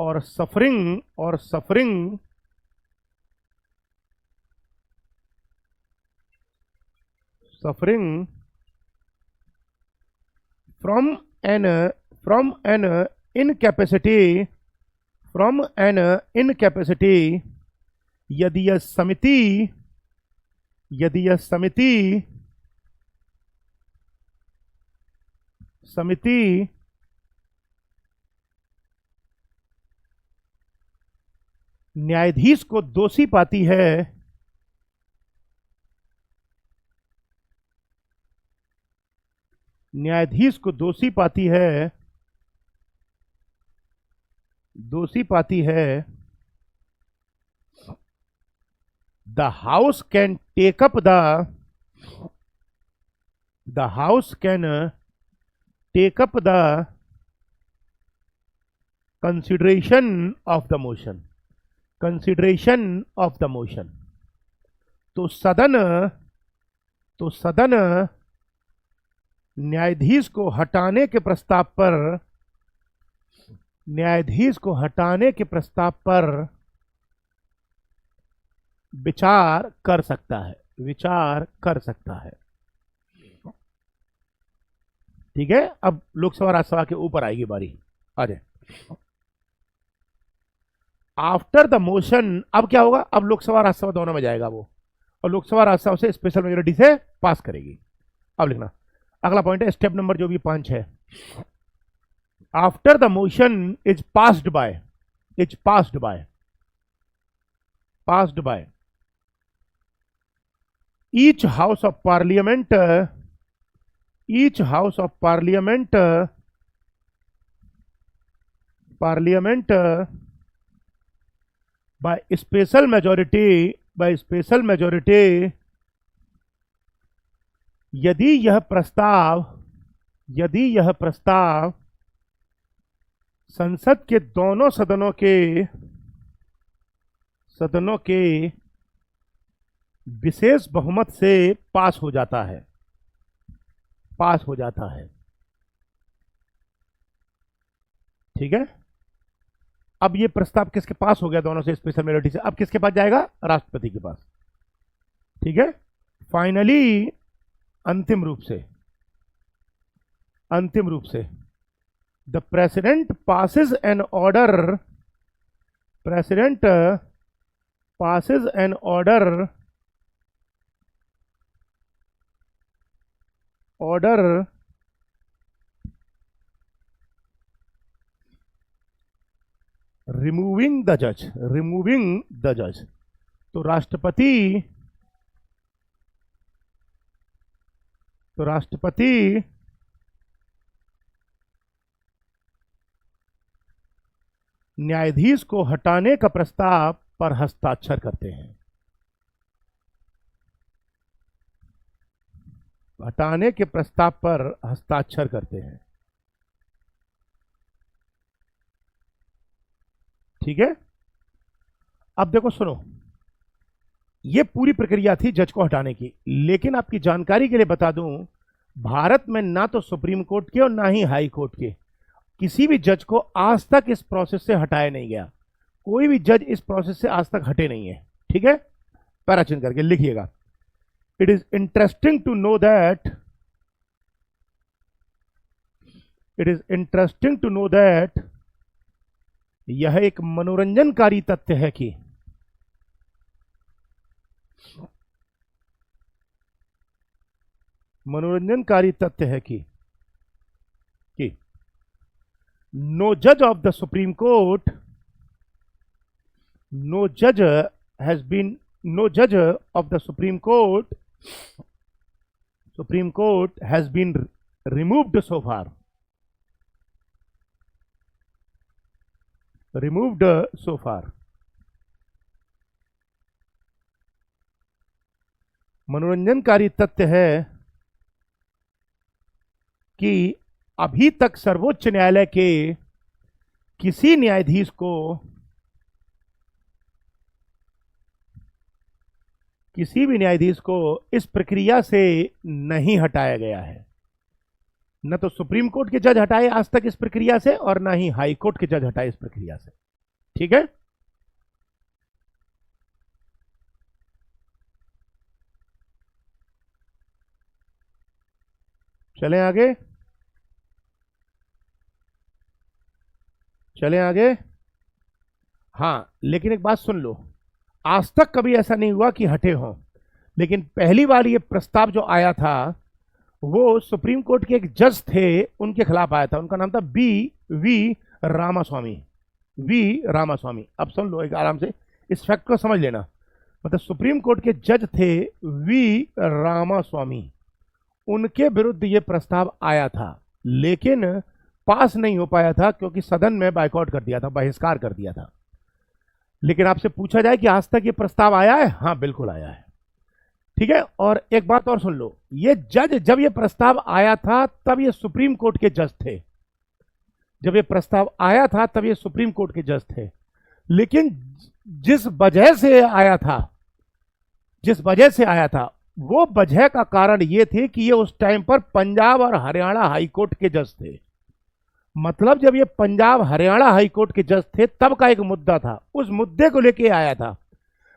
और सफरिंग from an incapacity, यदि यह समिति न्यायाधीश को दोषी पाती है, न्यायाधीश को दोषी पाती है, the house can take up the consideration of the motion, तो सदन न्यायाधीश को हटाने के प्रस्ताव पर विचार कर सकता है, ठीक है। अब लोकसभा राज्यसभा के ऊपर आएगी बारी। आ जाए। आफ्टर द मोशन, अब क्या होगा? अब लोकसभा राज्यसभा दोनों में जाएगा वो, और लोकसभा राज्यसभा से स्पेशल मेजोरिटी से पास करेगी। अब लिखना, अगला पॉइंट है स्टेप नंबर जो भी 5 है, after the motion is passed by, is passed by, passed by each house of parliament, each house of parliament, parliament by special majority, by special majority, यदि यह प्रस्ताव, यदि यह प्रस्ताव संसद के दोनों सदनों के विशेष बहुमत से पास हो जाता है, पास हो जाता है, ठीक है। अब ये प्रस्ताव किसके पास हो गया, दोनों से स्पेशल मेजॉरिटी से, अब किसके पास जाएगा, राष्ट्रपति के पास, ठीक है। फाइनली अंतिम रूप से, अंतिम रूप से the president passes N order, president passes N order, order removing the जज, रिमूविंग द जज, तो राष्ट्रपति, तो राष्ट्रपति न्यायाधीश को हटाने का प्रस्ताव पर हस्ताक्षर करते हैं, हटाने के प्रस्ताव पर हस्ताक्षर करते हैं, ठीक है। अब देखो सुनो, यह पूरी प्रक्रिया थी जज को हटाने की, लेकिन आपकी जानकारी के लिए बता दूं, भारत में ना तो सुप्रीम कोर्ट के और ना ही हाई कोर्ट के किसी भी जज को आज तक इस प्रोसेस से हटाया नहीं गया, कोई भी जज इस प्रोसेस से आज तक हटे नहीं है, ठीक है। पैरा चिन्ह करके लिखिएगा, it is interesting to know that, it is interesting to know that, यह एक मनोरंजनकारी तथ्य है कि मनोरंजनकारी तथ्य है कि नो जज of the Supreme court, no जज हैज बीन, नो जज of the Supreme court, supreme Court has been removed so far, removed सो फार। मनोरंजनकारी तथ्य है कि अभी तक सर्वोच्च न्यायालय के किसी न्यायाधीश को, किसी भी न्यायाधीश को इस प्रक्रिया से नहीं हटाया गया है, न तो सुप्रीम कोर्ट के जज हटाए आज तक इस प्रक्रिया से और ना ही हाई कोर्ट के जज हटाए इस प्रक्रिया से, ठीक है। चलें आगे, चलें आगे। हाँ, लेकिन एक बात सुन लो, आज तक कभी ऐसा नहीं हुआ कि हटे हों, लेकिन पहली बार ये प्रस्ताव जो आया था वो सुप्रीम कोर्ट के एक जज थे, उनके खिलाफ आया था, उनका नाम था वी रामास्वामी, वी रामास्वामी। अब सुन लो एक आराम से, इस फैक्ट को समझ लेना, मतलब सुप्रीम कोर्ट के जज थे वी रामास्वामी, उनके विरुद्ध ये प्रस्ताव आया था, लेकिन पास नहीं हो पाया था क्योंकि सदन में बायकॉट कर दिया था, बहिष्कार कर दिया था। लेकिन आपसे पूछा जाए कि आज तक ये प्रस्ताव आया है, हाँ बिल्कुल आया है, ठीक है। और एक बात और सुन लो, ये जज, जब ये प्रस्ताव आया था तब ये सुप्रीम कोर्ट के जज थे, जब ये प्रस्ताव आया था तब ये सुप्रीम कोर्ट के जज थे, लेकिन जिस वजह से आया था, जिस वजह से आया था, वो वजह का कारण ये थे कि ये उस टाइम पर पंजाब और हरियाणा हाई कोर्ट के जज थे। मतलब जब ये पंजाब हरियाणा हाई कोर्ट के जज थे तब का एक मुद्दा था, उस मुद्दे को लेके आया था,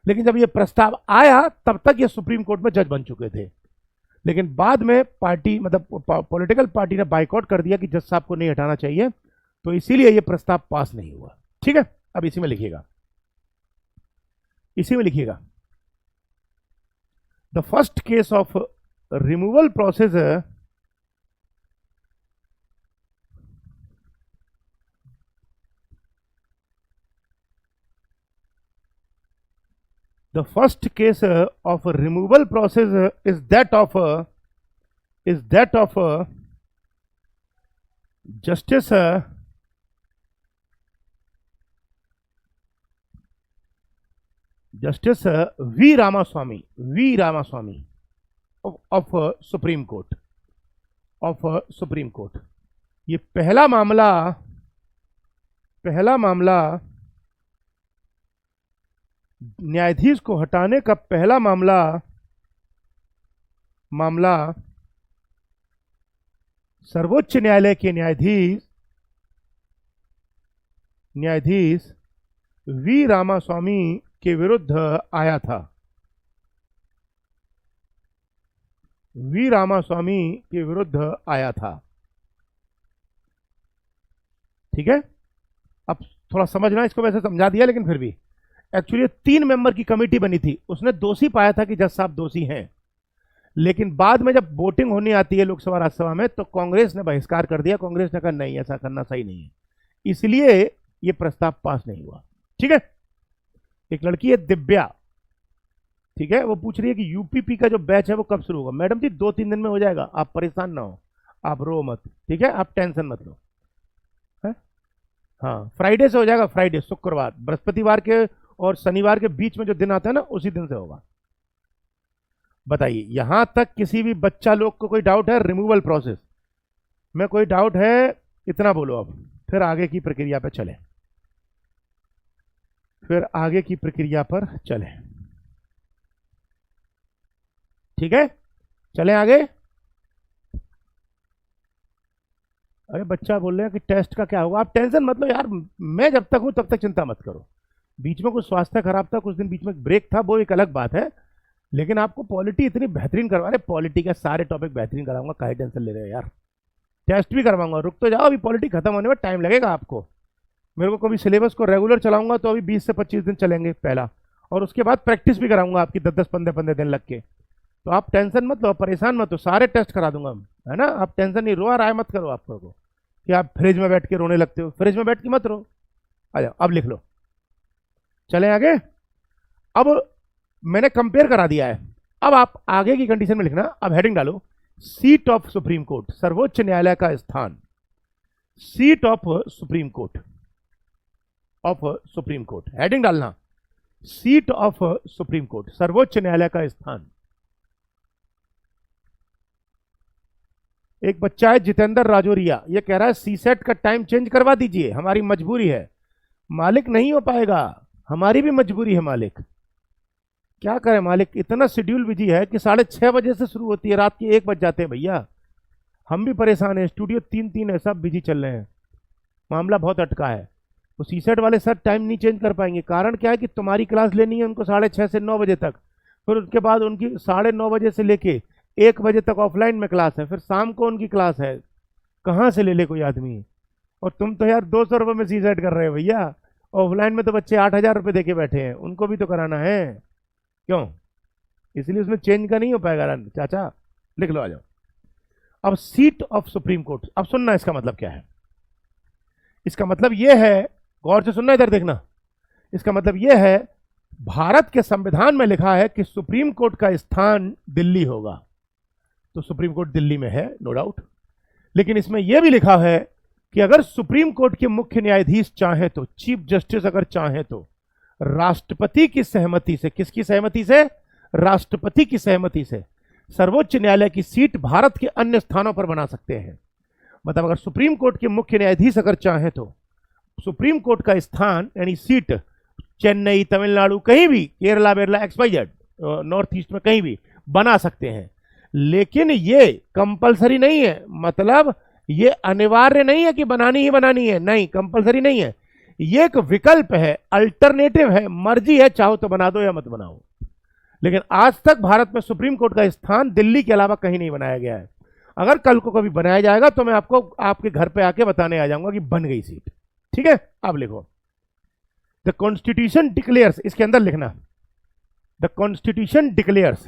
लेकिन जब ये प्रस्ताव आया तब तक ये सुप्रीम कोर्ट में जज बन चुके थे। लेकिन बाद में पार्टी, मतलब पॉलिटिकल पार्टी ने बाइकआउट कर दिया कि जज साहब को नहीं हटाना चाहिए, तो इसीलिए ये प्रस्ताव पास नहीं हुआ, ठीक है। अब इसी में लिखिएगा, इसी में लिखिएगा, the first case of removal process the first case of a removal process is that of justice V Ramaswamy of Supreme Court ये पहला मामला न्यायाधीश को हटाने का पहला मामला सर्वोच्च न्यायालय के न्यायाधीश वी रामास्वामी के विरुद्ध आया था। वी रामास्वामी के विरुद्ध आया था। ठीक है, अब थोड़ा समझना, इसको वैसे समझा दिया लेकिन फिर भी एक्चुअली 3 मेंबर की कमेटी बनी थी। उसने दोषी पाया था कि जज साहब दोषी हैं, लेकिन बाद में जब वोटिंग होनी आती है लोकसभा राज्यसभा में तो कांग्रेस ने बहिष्कार कर दिया। कांग्रेस ने कहा नहीं, ऐसा करना सही नहीं है, इसलिए यह प्रस्ताव पास नहीं हुआ। ठीक है, एक लड़की है दिव्या, ठीक है, वो पूछ रही है कि यूपीपी का जो बैच है वो कब शुरू होगा। मैडम जी 2-3 दिन में हो जाएगा, आप परेशान ना हो, आप रो मत, ठीक है, आप टेंशन मत लो। है? हाँ, फ्राइडे से हो जाएगा, फ्राइडे, शुक्रवार, बृहस्पतिवार के और शनिवार के बीच में जो दिन आता है ना, उसी दिन से होगा। बताइए, यहां तक किसी भी बच्चा लोग को कोई डाउट है रिमूवल प्रोसेस में? कोई डाउट है? इतना बोलो। अब फिर आगे की प्रक्रिया पर चले, ठीक है, चलें आगे। अरे बच्चा बोल रहे हैं कि टेस्ट का क्या होगा। आप टेंशन मत लो यार, मैं जब तक हूं तब तक चिंता मत करो। बीच में कुछ स्वास्थ्य खराब था, कुछ दिन बीच में ब्रेक था, वो एक अलग बात है, लेकिन आपको पॉलिटी इतनी बेहतरीन करवा रहे, पॉलिटी के सारे टॉपिक बेहतरीन कराऊंगा, काहे टेंशन ले रहे हो यार। टेस्ट भी करवाऊंगा, रुक तो जाओ, अभी पॉलिटी खत्म होने में टाइम लगेगा आपको। मेरे को कभी सिलेबस को रेगुलर चलाऊंगा तो अभी 20 से 25 दिन चलेंगे पहला, और उसके बाद प्रैक्टिस भी कराऊंगा आपकी 10-10, 15-15 दिन लग के। तो आप टेंशन मत लो, परेशान मत हो, सारे टेस्ट करा दूंगा, है ना। आप टेंशन नहीं, रो राय मत करो आपको कि आप फ्रिज में बैठ के रोने लगते हो। फ्रिज में बैठ के मत रो, आ जाओ, अब लिख लो। चले आगे। अब मैंने कंपेयर करा दिया है, अब आप आगे की कंडीशन में लिखना। अब हेडिंग डालो, सीट ऑफ सुप्रीम कोर्ट, सर्वोच्च न्यायालय का स्थान। Seat of Supreme court, heading डालना, सीट ऑफ सुप्रीम कोर्ट, सर्वोच्च न्यायालय का स्थान। एक बच्चा है जितेंद्र राजौरिया, ये कह रहा है सीसेट का टाइम चेंज करवा दीजिए, हमारी मजबूरी है। मालिक नहीं हो पाएगा, हमारी भी मजबूरी है मालिक। क्या करें मालिक, इतना शेड्यूल बिजी है कि 6:30 बजे से शुरू होती है, रात के 1 बज जाते हैं भैया। हम भी परेशान हैं, स्टूडियो 3-3 है, सब बिजी चल रहे हैं, मामला बहुत अटका है। तो सीसेट वाले सर टाइम नहीं चेंज कर पाएंगे। कारण क्या है कि तुम्हारी क्लास लेनी है उनको 6:30 से 9 बजे तक, फिर उसके बाद उनकी 9:30 बजे से लेके 1 बजे तक ऑफलाइन में क्लास है, फिर शाम को उनकी क्लास है। कहाँ से ले कोई आदमी। और तुम तो यार 200 रुपये में सीसेट कर रहे हो भैया, ऑफलाइन में तो बच्चे 8,000 रुपये दे के बैठे हैं, उनको भी तो कराना है, क्यों? इसलिए उसमें चेंज का नहीं हो पाएगा चाचा, लिख लो, आ जाओ। अब सीट ऑफ सुप्रीम कोर्ट, अब सुनना इसका मतलब क्या है। इसका मतलब यह है, गौर से सुनना, इधर देखना। इसका मतलब यह है, भारत के संविधान में लिखा है कि सुप्रीम कोर्ट का स्थान दिल्ली होगा, तो सुप्रीम कोर्ट दिल्ली में है, नो डाउट। लेकिन इसमें यह भी लिखा है कि अगर सुप्रीम कोर्ट के मुख्य न्यायाधीश चाहे तो, चीफ जस्टिस अगर चाहे तो, राष्ट्रपति की सहमति से, किसकी सहमति से? राष्ट्रपति की सहमति से सर्वोच्च न्यायालय की सीट भारत के अन्य स्थानों पर बना सकते हैं। मतलब अगर सुप्रीम कोर्ट के मुख्य न्यायाधीश अगर चाहे तो सुप्रीम कोर्ट का स्थान यानी सीट चेन्नई, तमिलनाडु, कहीं भी, केरला वेरला XYZ, नॉर्थ ईस्ट में कहीं भी बना सकते हैं। लेकिन ये कंपलसरी नहीं है, मतलब ये अनिवार्य नहीं है कि बनानी ही बनानी है, नहीं, कंपलसरी नहीं है, ये एक विकल्प है, अल्टरनेटिव है, मर्जी है, चाहो तो बना दो या मत बनाओ। लेकिन आज तक भारत में सुप्रीम कोर्ट का स्थान दिल्ली के अलावा कहीं नहीं बनाया गया है। अगर कल को कभी बनाया जाएगा तो मैं आपको आपके घर पे आके बताने आ जाऊंगा कि बन गई सीट। ठीक है, अब लिखो, द कॉन्स्टिट्यूशन डिक्लेयर्स, इसके अंदर लिखना, the constitution declares,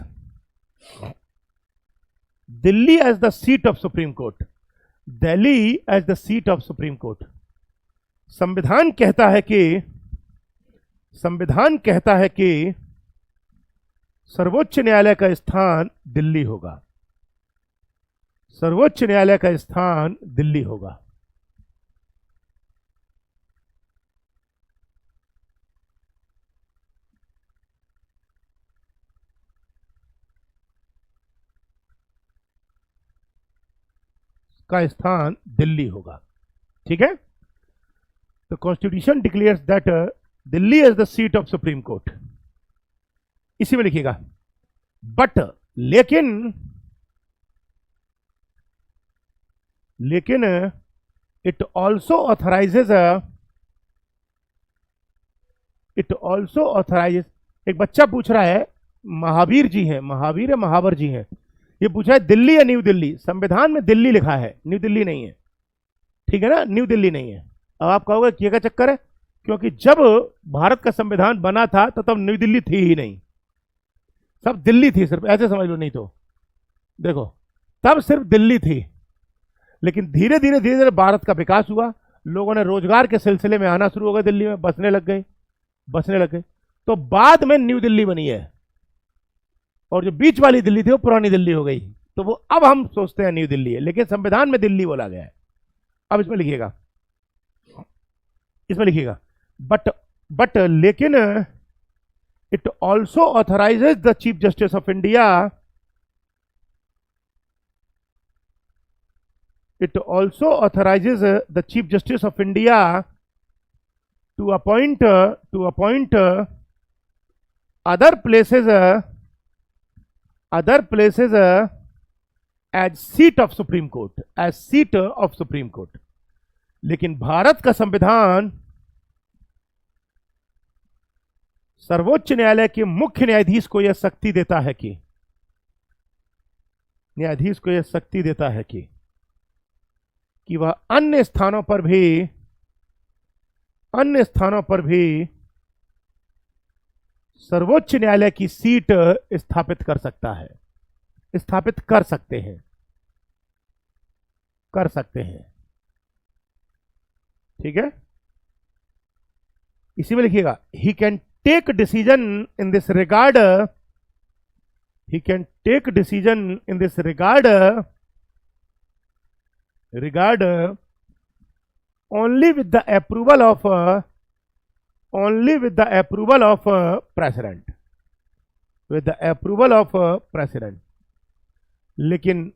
Delhi as the seat of Supreme Court, Delhi as the seat of Supreme Court. संविधान कहता है कि, संविधान कहता है कि सर्वोच्च न्यायालय का स्थान दिल्ली होगा, सर्वोच्च न्यायालय का स्थान दिल्ली होगा। का स्थान दिल्ली होगा, ठीक है। तो constitution declares that Delhi is the seat of Supreme court, इसी में लिखिएगा। बट लेकिन इट ऑल्सो ऑथराइजेज, एक बच्चा पूछ रहा है, महावीर जी हैं, महावीर है महावर जी हैं, ये पूछा है दिल्ली या न्यू दिल्ली। संविधान में दिल्ली लिखा है, न्यू दिल्ली नहीं है, ठीक है ना, न्यू दिल्ली नहीं है। अब आप कहोगे क्या का चक्कर है, क्योंकि जब भारत का संविधान बना था तो तब न्यू दिल्ली थी ही नहीं, सब दिल्ली थी, सिर्फ ऐसे समझ लो। नहीं तो देखो, तब सिर्फ दिल्ली थी, लेकिन धीरे धीरे धीरे धीरे भारत का विकास हुआ, लोगों ने रोजगार के सिलसिले में आना शुरू हो गए, दिल्ली में बसने लग गए, तो बाद में न्यू दिल्ली बनी है, और जो बीच वाली दिल्ली थी वो पुरानी दिल्ली हो गई। तो वो अब हम सोचते हैं न्यू दिल्ली है, लेकिन संविधान में दिल्ली बोला गया है। अब इसमें लिखिएगा, बट लेकिन it also authorises the chief justice of India, it also authorizes the chief justice of India to appoint other places as seat of Supreme Court, लेकिन भारत का संविधान सर्वोच्च न्यायालय के मुख्य न्यायाधीश को यह शक्ति देता है कि वह अन्य स्थानों पर भी सर्वोच्च न्यायालय की सीट स्थापित कर सकता है, स्थापित कर सकते हैं, ठीक है। इसी में लिखिएगा, he can take decision in this regard, only with the approval of president, लेकिन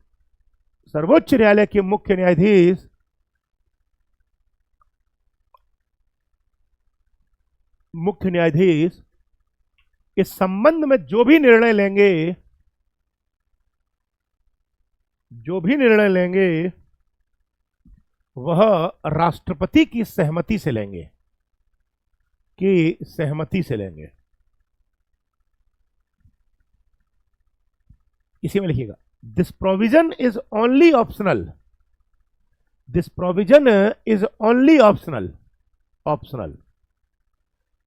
सर्वोच्च न्यायालय के मुख्य न्यायाधीश इस संबंध में जो भी निर्णय लेंगे वह राष्ट्रपति की सहमति से लेंगे, इसी में लिखिएगा, this provision is only optional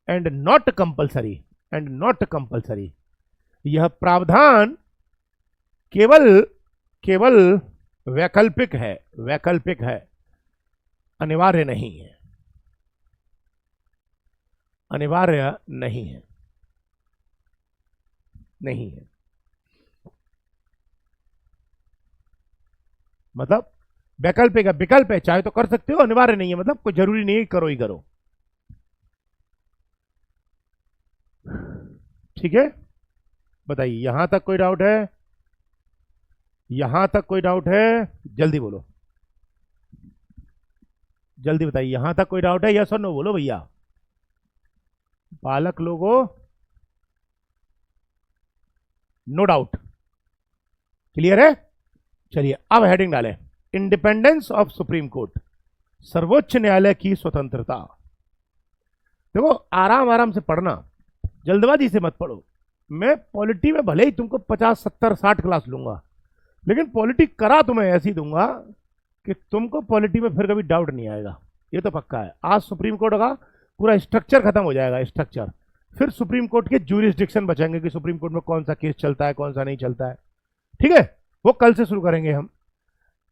and not compulsory, यह प्रावधान केवल वैकल्पिक है, अनिवार्य नहीं है, मतलब विकल्प है, चाहे तो कर सकते हो, अनिवार्य नहीं है, मतलब कोई जरूरी नहीं है करो ही करो, ठीक है। बताइए, यहां तक कोई डाउट है? जल्दी बोलो, जल्दी बताइए, यहां तक कोई डाउट है? यस और नो बोलो भैया, बालक लोगों, नो डाउट, क्लियर है। चलिए अब हेडिंग डालें, इंडिपेंडेंस ऑफ सुप्रीम कोर्ट, सर्वोच्च न्यायालय की स्वतंत्रता। देखो, आराम से पढ़ना, जल्दबाजी से मत पढ़ो। मैं पॉलिटी में भले ही तुमको 50, 70, 60 क्लास लूंगा, लेकिन पॉलिटी करा तुम्हें ऐसी दूंगा कि तुमको पॉलिटी में फिर कभी डाउट नहीं आएगा, ये तो पक्का है। आज सुप्रीम कोर्ट का पूरा स्ट्रक्चर खत्म हो जाएगा, फिर सुप्रीम कोर्ट के ज्यूरिसडिक्शन बचेंगे कि सुप्रीम कोर्ट में कौन सा केस चलता है, कौन सा नहीं चलता है, ठीक है। वो कल से शुरू करेंगे हम।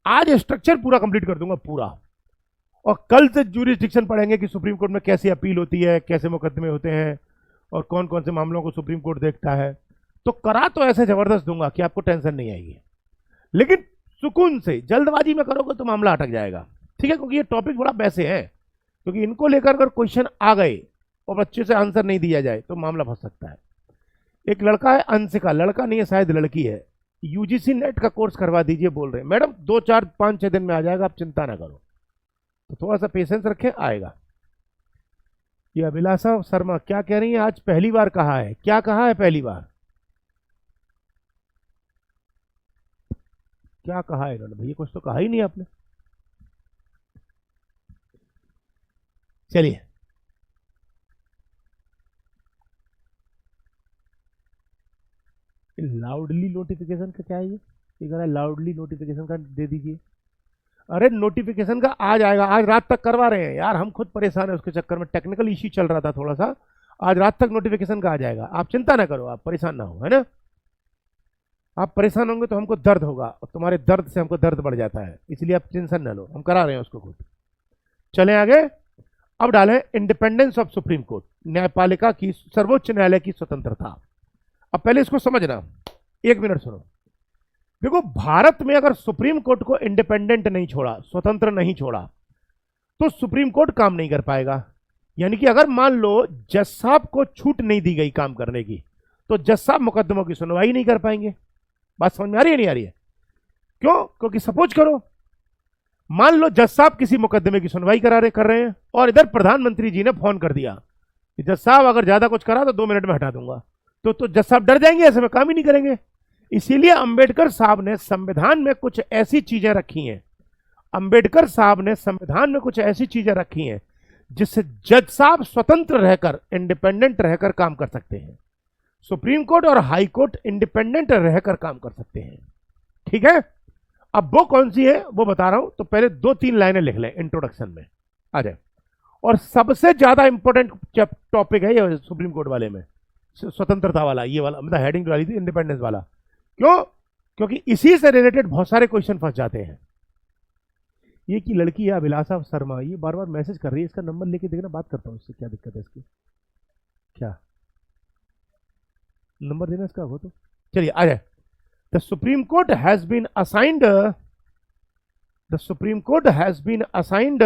आज स्ट्रक्चर पूरा कंप्लीट कर दूंगा पूरा, और कल से ज्यूरिसडिक्शन पढ़ेंगे कि सुप्रीम कोर्ट में कैसे अपील होती है, कैसे मुकदमे होते हैं, और कौन कौन से मामलों को सुप्रीम कोर्ट देखता है। तो करा तो ऐसे जबरदस्त दूंगा कि आपको टेंशन नहीं आएगी, लेकिन सुकून से, जल्दबाजी में करोगे तो मामला अटक जाएगा, ठीक है? क्योंकि ये टॉपिक बड़ा वैसे है, क्योंकि इनको लेकर अगर क्वेश्चन आ गए और बच्चे से आंसर नहीं दिया जाए तो मामला फंस सकता है। एक लड़का है अंशिका, लड़का नहीं है शायद लड़की है, यूजीसी नेट का कोर्स करवा दीजिए बोल रहे हैं। मैडम 2 4 5 6 दिन में आ जाएगा, आप चिंता ना करो, तो थोड़ा सा पेशेंस रखें, आएगा। ये अभिलाषा शर्मा क्या कह रही है? आज पहली बार कहा है, क्या कहा है पहली बार? क्या कहा है इन्होंने? भैया कुछ तो कहा ही नहीं आपने। चलिए, लाउडली नोटिफिकेशन का क्या है ये कह रहा है लाउडली नोटिफिकेशन का दे दीजिए। अरे नोटिफिकेशन का आ जाएगा, आज रात तक करवा रहे हैं यार, हम खुद परेशान है उसके चक्कर में, टेक्निकल इश्यू चल रहा था थोड़ा सा, आज रात तक नोटिफिकेशन का आ जाएगा। आप चिंता ना करो, आप परेशान ना हो, है ना? आप परेशान होंगे तो हमको दर्द होगा, और तुम्हारे दर्द से हमको दर्द बढ़ जाता है, इसलिए आप टेंशन ना लो, हम करा रहे हैं उसको खुद। चले आगे। अब डालें इंडिपेंडेंस ऑफ सुप्रीम कोर्ट, न्यायपालिका की, सर्वोच्च न्यायालय की स्वतंत्रता। अब पहले इसको समझना, 1 मिनट सुनो। देखो, भारत में अगर सुप्रीम कोर्ट को इंडिपेंडेंट नहीं छोड़ा, स्वतंत्र नहीं छोड़ा, तो सुप्रीम कोर्ट काम नहीं कर पाएगा। यानी कि अगर मान लो जज साहब को छूट नहीं दी गई काम करने की, तो जज साहब मुकदमों की सुनवाई नहीं कर पाएंगे। बात समझ में आ रही है नहीं आ रही है? क्यों? क्योंकि सपोज करो, मान लो जज साहब किसी मुकदमे की सुनवाई कर रहे हैं, और इधर प्रधानमंत्री जी ने फोन कर दिया कि जज साहब अगर ज्यादा कुछ करा तो 2 मिनट में हटा दूंगा, तो जज साहब डर जाएंगे, ऐसे में काम ही नहीं करेंगे। इसीलिए अंबेडकर साहब ने संविधान में कुछ ऐसी चीजें रखी हैं, अंबेडकर साहब ने संविधान में कुछ ऐसी चीजें रखी हैं जिससे जज साहब स्वतंत्र रहकर, इंडिपेंडेंट रहकर काम कर सकते हैं। सुप्रीम कोर्ट और हाई कोर्ट इंडिपेंडेंट रहकर काम कर सकते हैं, ठीक है? अब वो कौन सी है वो बता रहा हूं, तो पहले 2 3 लाइनें लिख लें इंट्रोडक्शन में, आ जाए। और सबसे ज्यादा इंपॉर्टेंट टॉपिक है ये सुप्रीम कोर्ट वाले में, स्वतंत्रता वाला, ये वाला, मतलब हेडिंग डाली थी इंडिपेंडेंस वाला। क्यों? क्योंकि इसी से रिलेटेड बहुत सारे क्वेश्चन फंस जाते हैं। ये की लड़की है अभिलाषा शर्मा, ये बार बार मैसेज कर रही है, इसका नंबर लेके देखना, बात करता हूँ इससे, क्या दिक्कत है इसकी, क्या नंबर देना इसका हो तो। चलिए आ जाए। The Supreme Court has been assigned, the Supreme Court has been assigned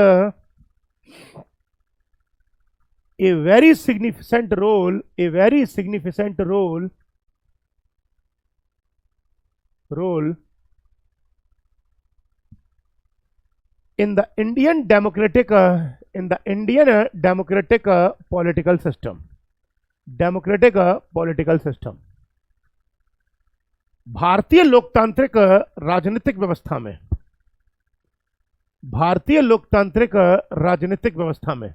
a very significant role, a very significant role in the Indian democratic political system, भारतीय लोकतांत्रिक राजनीतिक व्यवस्था में, भारतीय लोकतांत्रिक राजनीतिक व्यवस्था में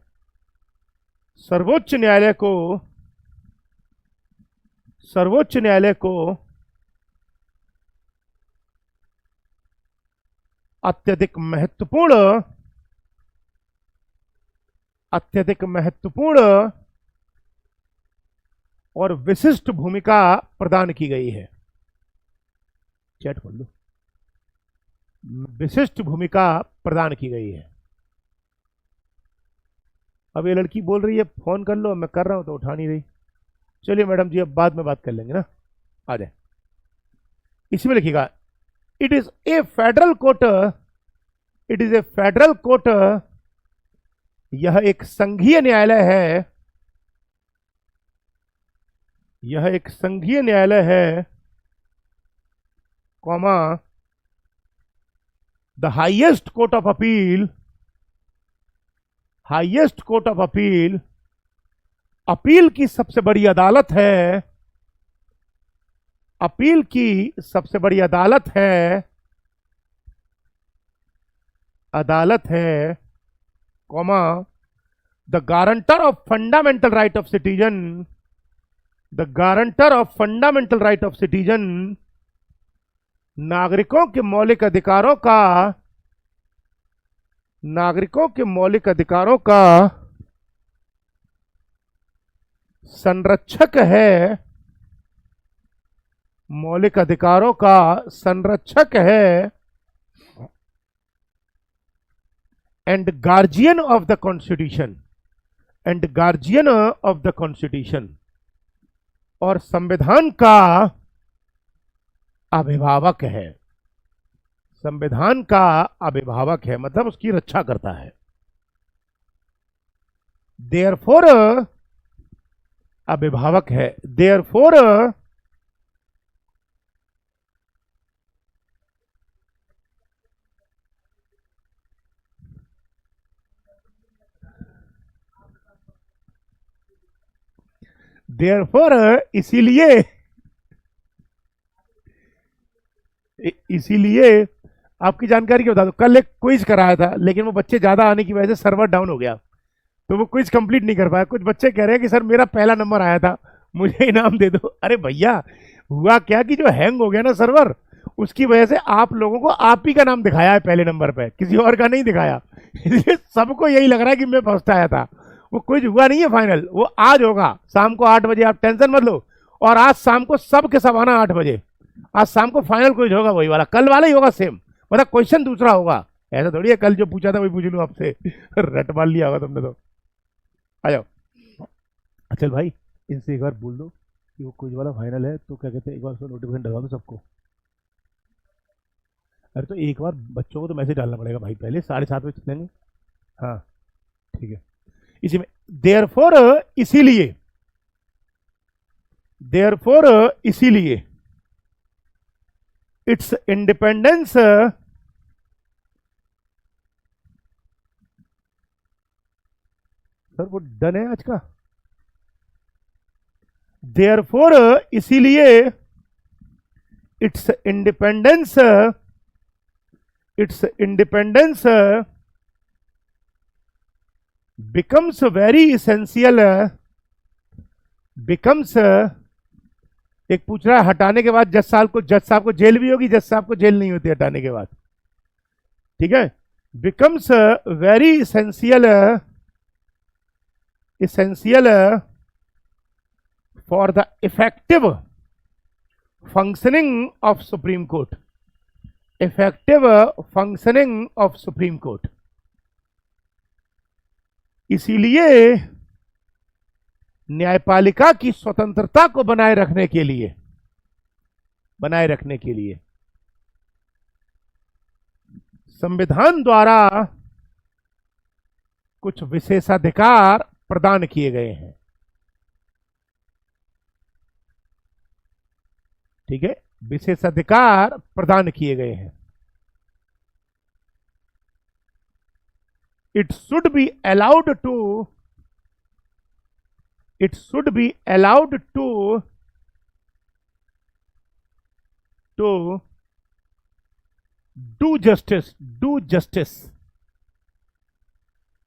सर्वोच्च न्यायालय को अत्यधिक महत्वपूर्ण और विशिष्ट भूमिका प्रदान की गई है। चैट खोल लो, विशिष्ट भूमिका प्रदान की गई है। अब ये लड़की बोल रही है फोन कर लो, मैं कर रहा हूं तो उठा नहीं रही। चलिए मैडम जी, अब बाद में बात कर लेंगे ना, आ जाए। इसी में लिखिएगा, it is a federal court, it is a federal court, यह एक संघीय न्यायालय है, यह एक संघीय न्यायालय है, comma the highest court of appeal, highest court of appeal, appeal की सबसे बड़ी अदालत है, अपील की सबसे बड़ी अदालत है, comma the guarantor of fundamental right of citizen, the guarantor of fundamental right of citizen, नागरिकों के मौलिक अधिकारों का, नागरिकों के मौलिक अधिकारों का संरक्षक है, मौलिक अधिकारों का संरक्षक है and guardian of the constitution, and guardian of the constitution, और संविधान का अभिभावक है। संविधान का अभिभावक है मतलब उसकी रक्षा करता है। देयरफॉर अभिभावक है, देयरफॉर देयरफॉर इसीलिए इसीलिए आपकी जानकारी क्या बता दो, कल एक क्विज कराया था लेकिन वो बच्चे ज्यादा आने की वजह से सर्वर डाउन हो गया, तो वो क्विज कंप्लीट नहीं कर पाया। कुछ बच्चे कह रहे हैं कि सर मेरा पहला नंबर आया था, मुझे इनाम दे दो। अरे भैया, हुआ क्या कि जो हैंग हो गया ना सर्वर, उसकी वजह से आप लोगों को आप ही का नाम दिखाया है पहले नंबर पे, किसी और का नहीं दिखाया। इसलिए सबको यही लग रहा है कि मैं फर्स्ट आया था। वो क्विज हुआ नहीं है फाइनल, वो आज होगा शाम को 8 बजे, आप टेंशन मत लो। और आज शाम को सब के सब आना 8 बजे, आज शाम को फाइनल क्विज होगा, वही वाला, कल वाला ही होगा सेम, मतलब क्वेश्चन दूसरा होगा। ऐसा थोड़ी है कल जो पूछा था वही पूछ लूं आपसे। रट मान लिया होगा तुमने तो। आ जाओ। अचल भाई, इनसे एक बार बोल दो कि वो क्विज वाला फाइनल है, तो क्या कहते हैं एक बार उसको नोटिफिकेशन डलवा दो सबको। अरे तो एक बार बच्चों को तो मैसेज डालना पड़ेगा भाई, पहले 7:30 बजे चलेंगे। हाँ ठीक है। इसी में देयरफॉर इसीलिए, देयरफॉर इसीलिए इट्स इंडिपेंडेंस, सर वो डन है आज का। देयरफॉर इसीलिए it's independence, it's independence becomes very essential, becomes, एक पूछ रहा है हटाने के बाद जज साहब को जेल भी होगी, जज साहब को जेल नहीं होती हटाने के बाद, ठीक है। becomes very essential, essential for the effective functioning of Supreme Court, effective functioning of Supreme Court। इसीलिए न्यायपालिका की स्वतंत्रता को बनाए रखने के लिए, बनाए रखने के लिए संविधान द्वारा कुछ विशेषाधिकार प्रदान किए गए हैं, ठीक है, विशेषाधिकार प्रदान किए गए हैं। It should be allowed to, it should be allowed to do justice, do justice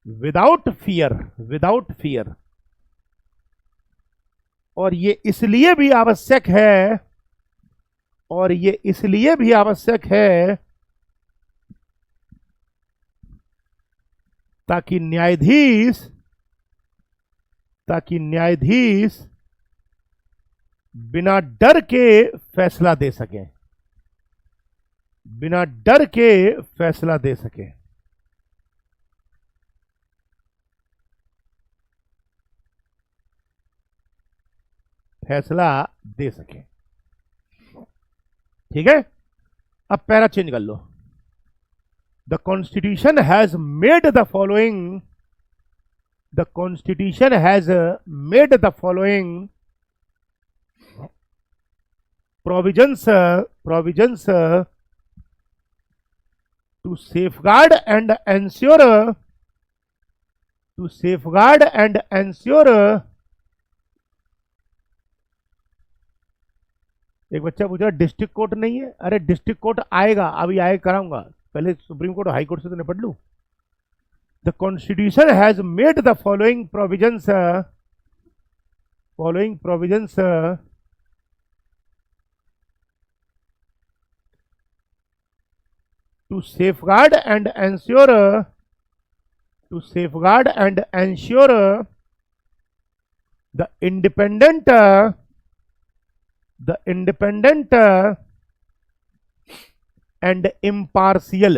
without fear, without fear। और ये इसलिए भी आवश्यक है, और ये इसलिए भी आवश्यक है ताकि न्यायाधीश, ताकि न्यायाधीश बिना डर के फैसला दे सके, बिना डर के फैसला दे सके। फैसला दे सके, ठीक है। अब पैरा चेंज कर लो। The Constitution has made the following, the Constitution has made the following provisions, provisions to safeguard and ensure, to safeguard and ensure। एक बच्चा पूछ रहा डिस्ट्रिक्ट कोर्ट नहीं है, अरे डिस्ट्रिक्ट कोर्ट आएगा, अभी आए कराऊंगा, पहले सुप्रीम कोर्ट हाई कोर्ट से तो निपट लूं। The constitution has made the following provisions, following provisions to safeguard and ensure, to safeguard and ensure the independent, the independent and impartial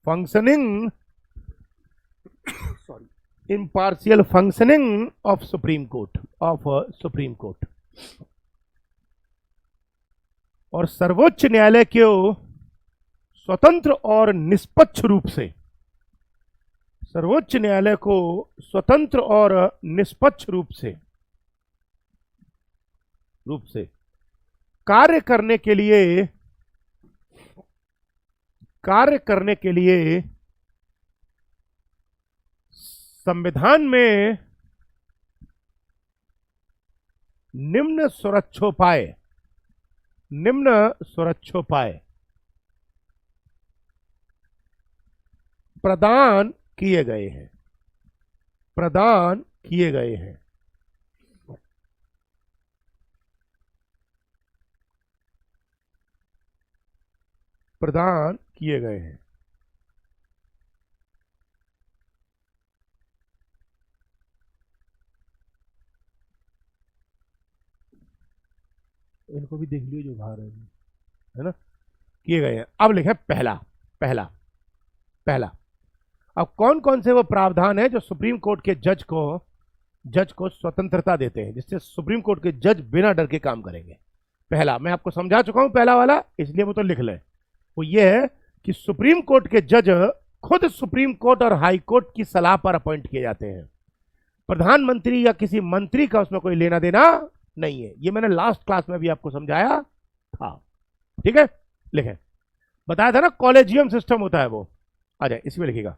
functioning impartial functioning of Supreme Court और सर्वोच्च न्यायालय को स्वतंत्र और निष्पक्ष रूप से कार्य करने के लिए संविधान में निम्न सुरक्षोपाय प्रदान किए गए हैं इनको भी देख लियो जो बाहर है ना, किए गए हैं। अब लिखे पहला अब कौन कौन से वो प्रावधान है जो सुप्रीम कोर्ट के जज को स्वतंत्रता देते हैं, जिससे सुप्रीम कोर्ट के जज बिना डर के काम करेंगे। पहला मैं आपको समझा चुका हूं, पहला वाला, इसलिए वो तो लिख लें। वो ये है कि सुप्रीम कोर्ट के जज खुद सुप्रीम कोर्ट और हाई कोर्ट की सलाह पर अपॉइंट किए जाते हैं। प्रधानमंत्री या किसी मंत्री का उसमें कोई लेना देना नहीं है। ये मैंने लास्ट क्लास में भी आपको समझाया था, ठीक है। लिखें, बताया था ना कॉलेजियम सिस्टम होता है वो। आ जाए, इसमें लिखिएगा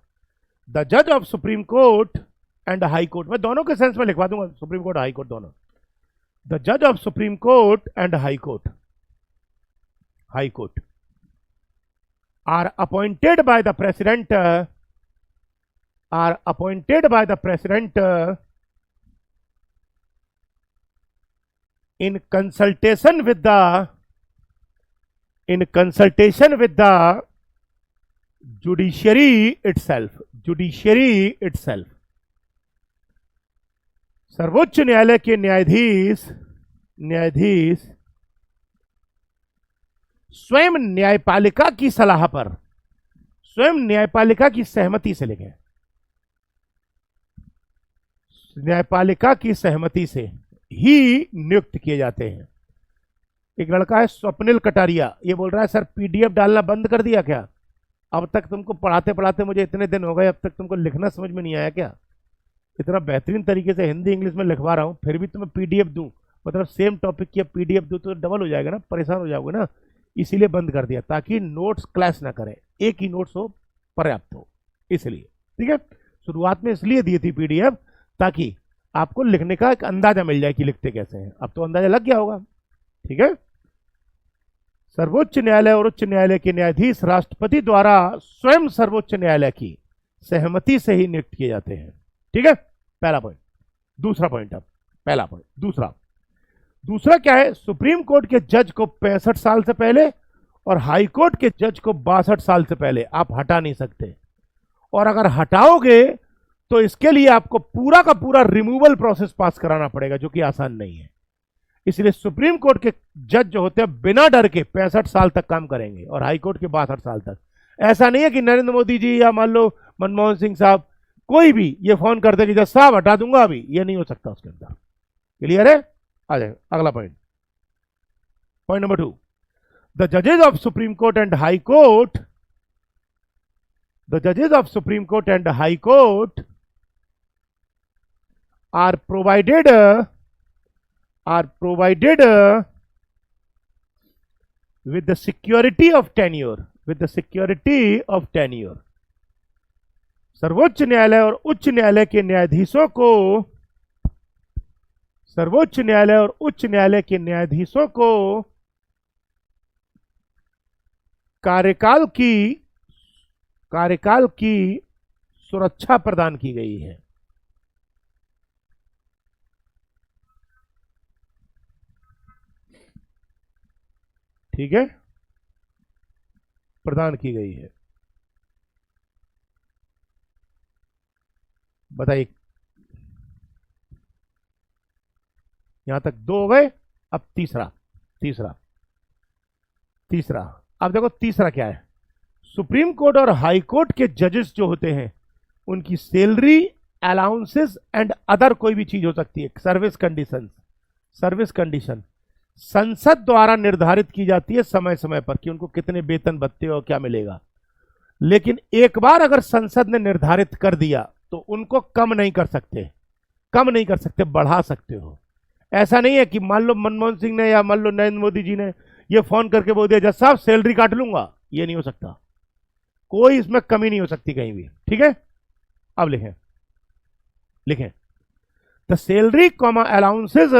द जज of Supreme Court and High court. मैं दोनों के सेंस में लिखवा दूंगा, सुप्रीम कोर्ट हाई कोर्ट दोनों। द जज of Supreme Court and High court are appointed by the president in consultation with the judiciary itself। सर्वोच्च न्यायालय के न्यायाधीश स्वयं न्यायपालिका की सलाह पर, स्वयं न्यायपालिका की सहमति से, लिखें न्यायपालिका की सहमति से ही नियुक्त किए जाते हैं। एक लड़का है स्वप्निल कटारिया, ये बोल रहा है सर पीडीएफ डालना बंद कर दिया क्या? अब तक तुमको पढ़ाते पढ़ाते मुझे इतने दिन हो गए, अब तक तुमको लिखना समझ में नहीं आया क्या? इतना बेहतरीन तरीके से हिंदी इंग्लिश में लिखवा रहा हूं, फिर भी तुम्हें पीडीएफ दूं, मतलब सेम टॉपिक की पीडीएफ दूं तो डबल हो जाएगा ना, परेशान हो जाओगे ना। इसीलिए बंद कर दिया, ताकि नोट्स क्लैश ना करें, एक ही नोट्स हो, पर्याप्त हो, इसलिए। ठीक है, शुरुआत में इसलिए दी थी पीडीएफ ताकि आपको लिखने का एक अंदाजा मिल जाए कि लिखते कैसे हैं। अब तो अंदाजा लग गया होगा, ठीक है। सर्वोच्च न्यायालय और उच्च न्यायालय के न्यायाधीश राष्ट्रपति द्वारा स्वयं सर्वोच्च न्यायालय की सहमति से ही नियुक्त किए जाते हैं। ठीक है, पहला पॉइंट। दूसरा पॉइंट, अब पहला पॉइंट, दूसरा क्या है? सुप्रीम कोर्ट के जज को 65 साल से पहले और हाई कोर्ट के जज को 62 साल से पहले आप हटा नहीं सकते, और अगर हटाओगे तो इसके लिए आपको पूरा का पूरा रिमूवल प्रोसेस पास कराना पड़ेगा, जो कि आसान नहीं है। इसलिए सुप्रीम कोर्ट के जज जो होते हैं बिना डर के 65 साल तक काम करेंगे, और हाई कोर्ट के 62 साल तक। ऐसा नहीं है कि नरेंद्र मोदी जी या मान लो मनमोहन सिंह साहब, कोई भी ये फोन करते कि जज साहब हटा दूंगा अभी, ये नहीं हो सकता उसके अंदर। क्लियर है? आ जाए अगला point, point number 2। The जजेज of Supreme Court and High court, the जजेज of Supreme Court and High court are provided with the security of tenure, सर्वोच्च न्यायालय और उच्च न्यायालय के न्यायाधीशों को, सर्वोच्च न्यायालय और उच्च न्यायालय के न्यायाधीशों को कार्यकाल की सुरक्षा प्रदान की गई है। ठीक है, प्रदान की गई है। बताइए, यहां तक दो हो गए। अब तीसरा तीसरा तीसरा अब देखो तीसरा क्या है। सुप्रीम कोर्ट और हाई कोर्ट के जजेस जो होते हैं उनकी सैलरी, अलाउंसेस एंड अदर कोई भी चीज हो सकती है, सर्विस कंडीशन, सर्विस कंडीशन संसद द्वारा निर्धारित की जाती है समय समय पर कि उनको कितने वेतन भत्ते और क्या मिलेगा। लेकिन एक बार अगर संसद ने निर्धारित कर दिया तो उनको कम नहीं कर सकते, कम नहीं कर सकते, बढ़ा सकते हो। ऐसा नहीं है कि मान लो मनमोहन सिंह ने या मान लो नरेंद्र मोदी जी ने ये फोन करके बोल दिया जज साहब सैलरी काट लूंगा, ये नहीं हो सकता। कोई इसमें कमी नहीं हो सकती कहीं भी। ठीक है, अब लिखें, लिखें the salary comma allowances,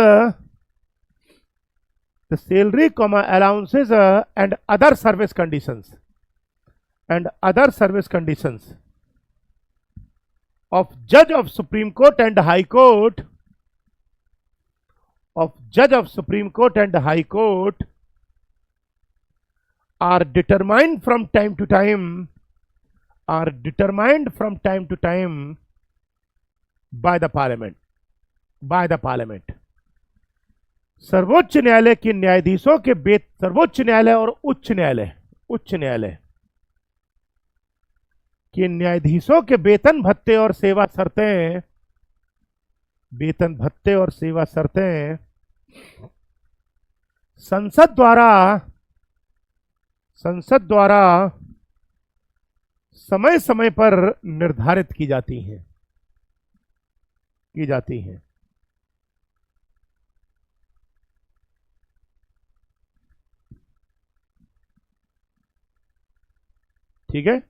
the salary comma allowances and other service conditions, and other service conditions of judge of Supreme Court and High Court, of judge of Supreme Court and High Court are determined from time to time, are determined from time to time by the parliament, by the parliament। सर्वोच्च न्यायालय के न्यायाधीशों के सर्वोच्च न्यायालय और उच्च न्यायालय, उच्च न्यायालय कि न्यायाधीशों के वेतन भत्ते और सेवा शर्तें, वेतन भत्ते और सेवा शर्तें संसद द्वारा समय समय पर निर्धारित की जाती हैं, की जाती हैं। ठीक है,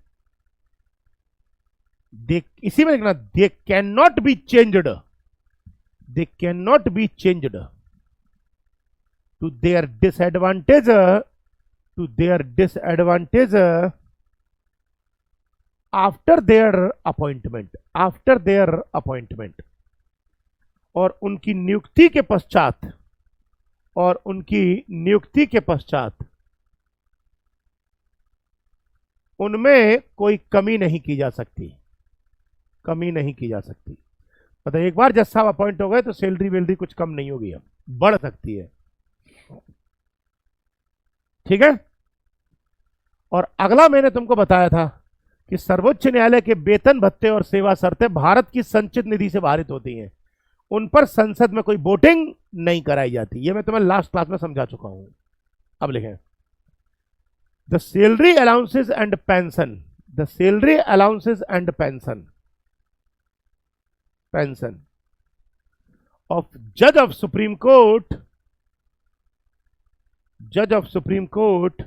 इसी में लिखना they can not be changed, they can not be changed to their disadvantage, to their disadvantage after their appointment, after their appointment, और उनकी नियुक्ति के पश्चात, और उनकी नियुक्ति के पश्चात उनमें कोई कमी नहीं की जा सकती, कमी नहीं की जा सकती। मतलब एक बार जज साहब अपॉइंट हो गए तो सैलरी वैलरी कुछ कम नहीं होगी, अब बढ़ सकती है। ठीक है, और अगला मैंने तुमको बताया था कि सर्वोच्च न्यायालय के वेतन भत्ते और सेवा शर्तें भारत की संचित निधि से बाहरित होती हैं, उन पर संसद में कोई वोटिंग नहीं कराई जाती। ये मैं तुम्हें लास्ट क्लास में समझा चुका हूं। अब लिखें the salary allowances and pension, the salary allowances and pension, pension of judge of Supreme Court, judge of Supreme Court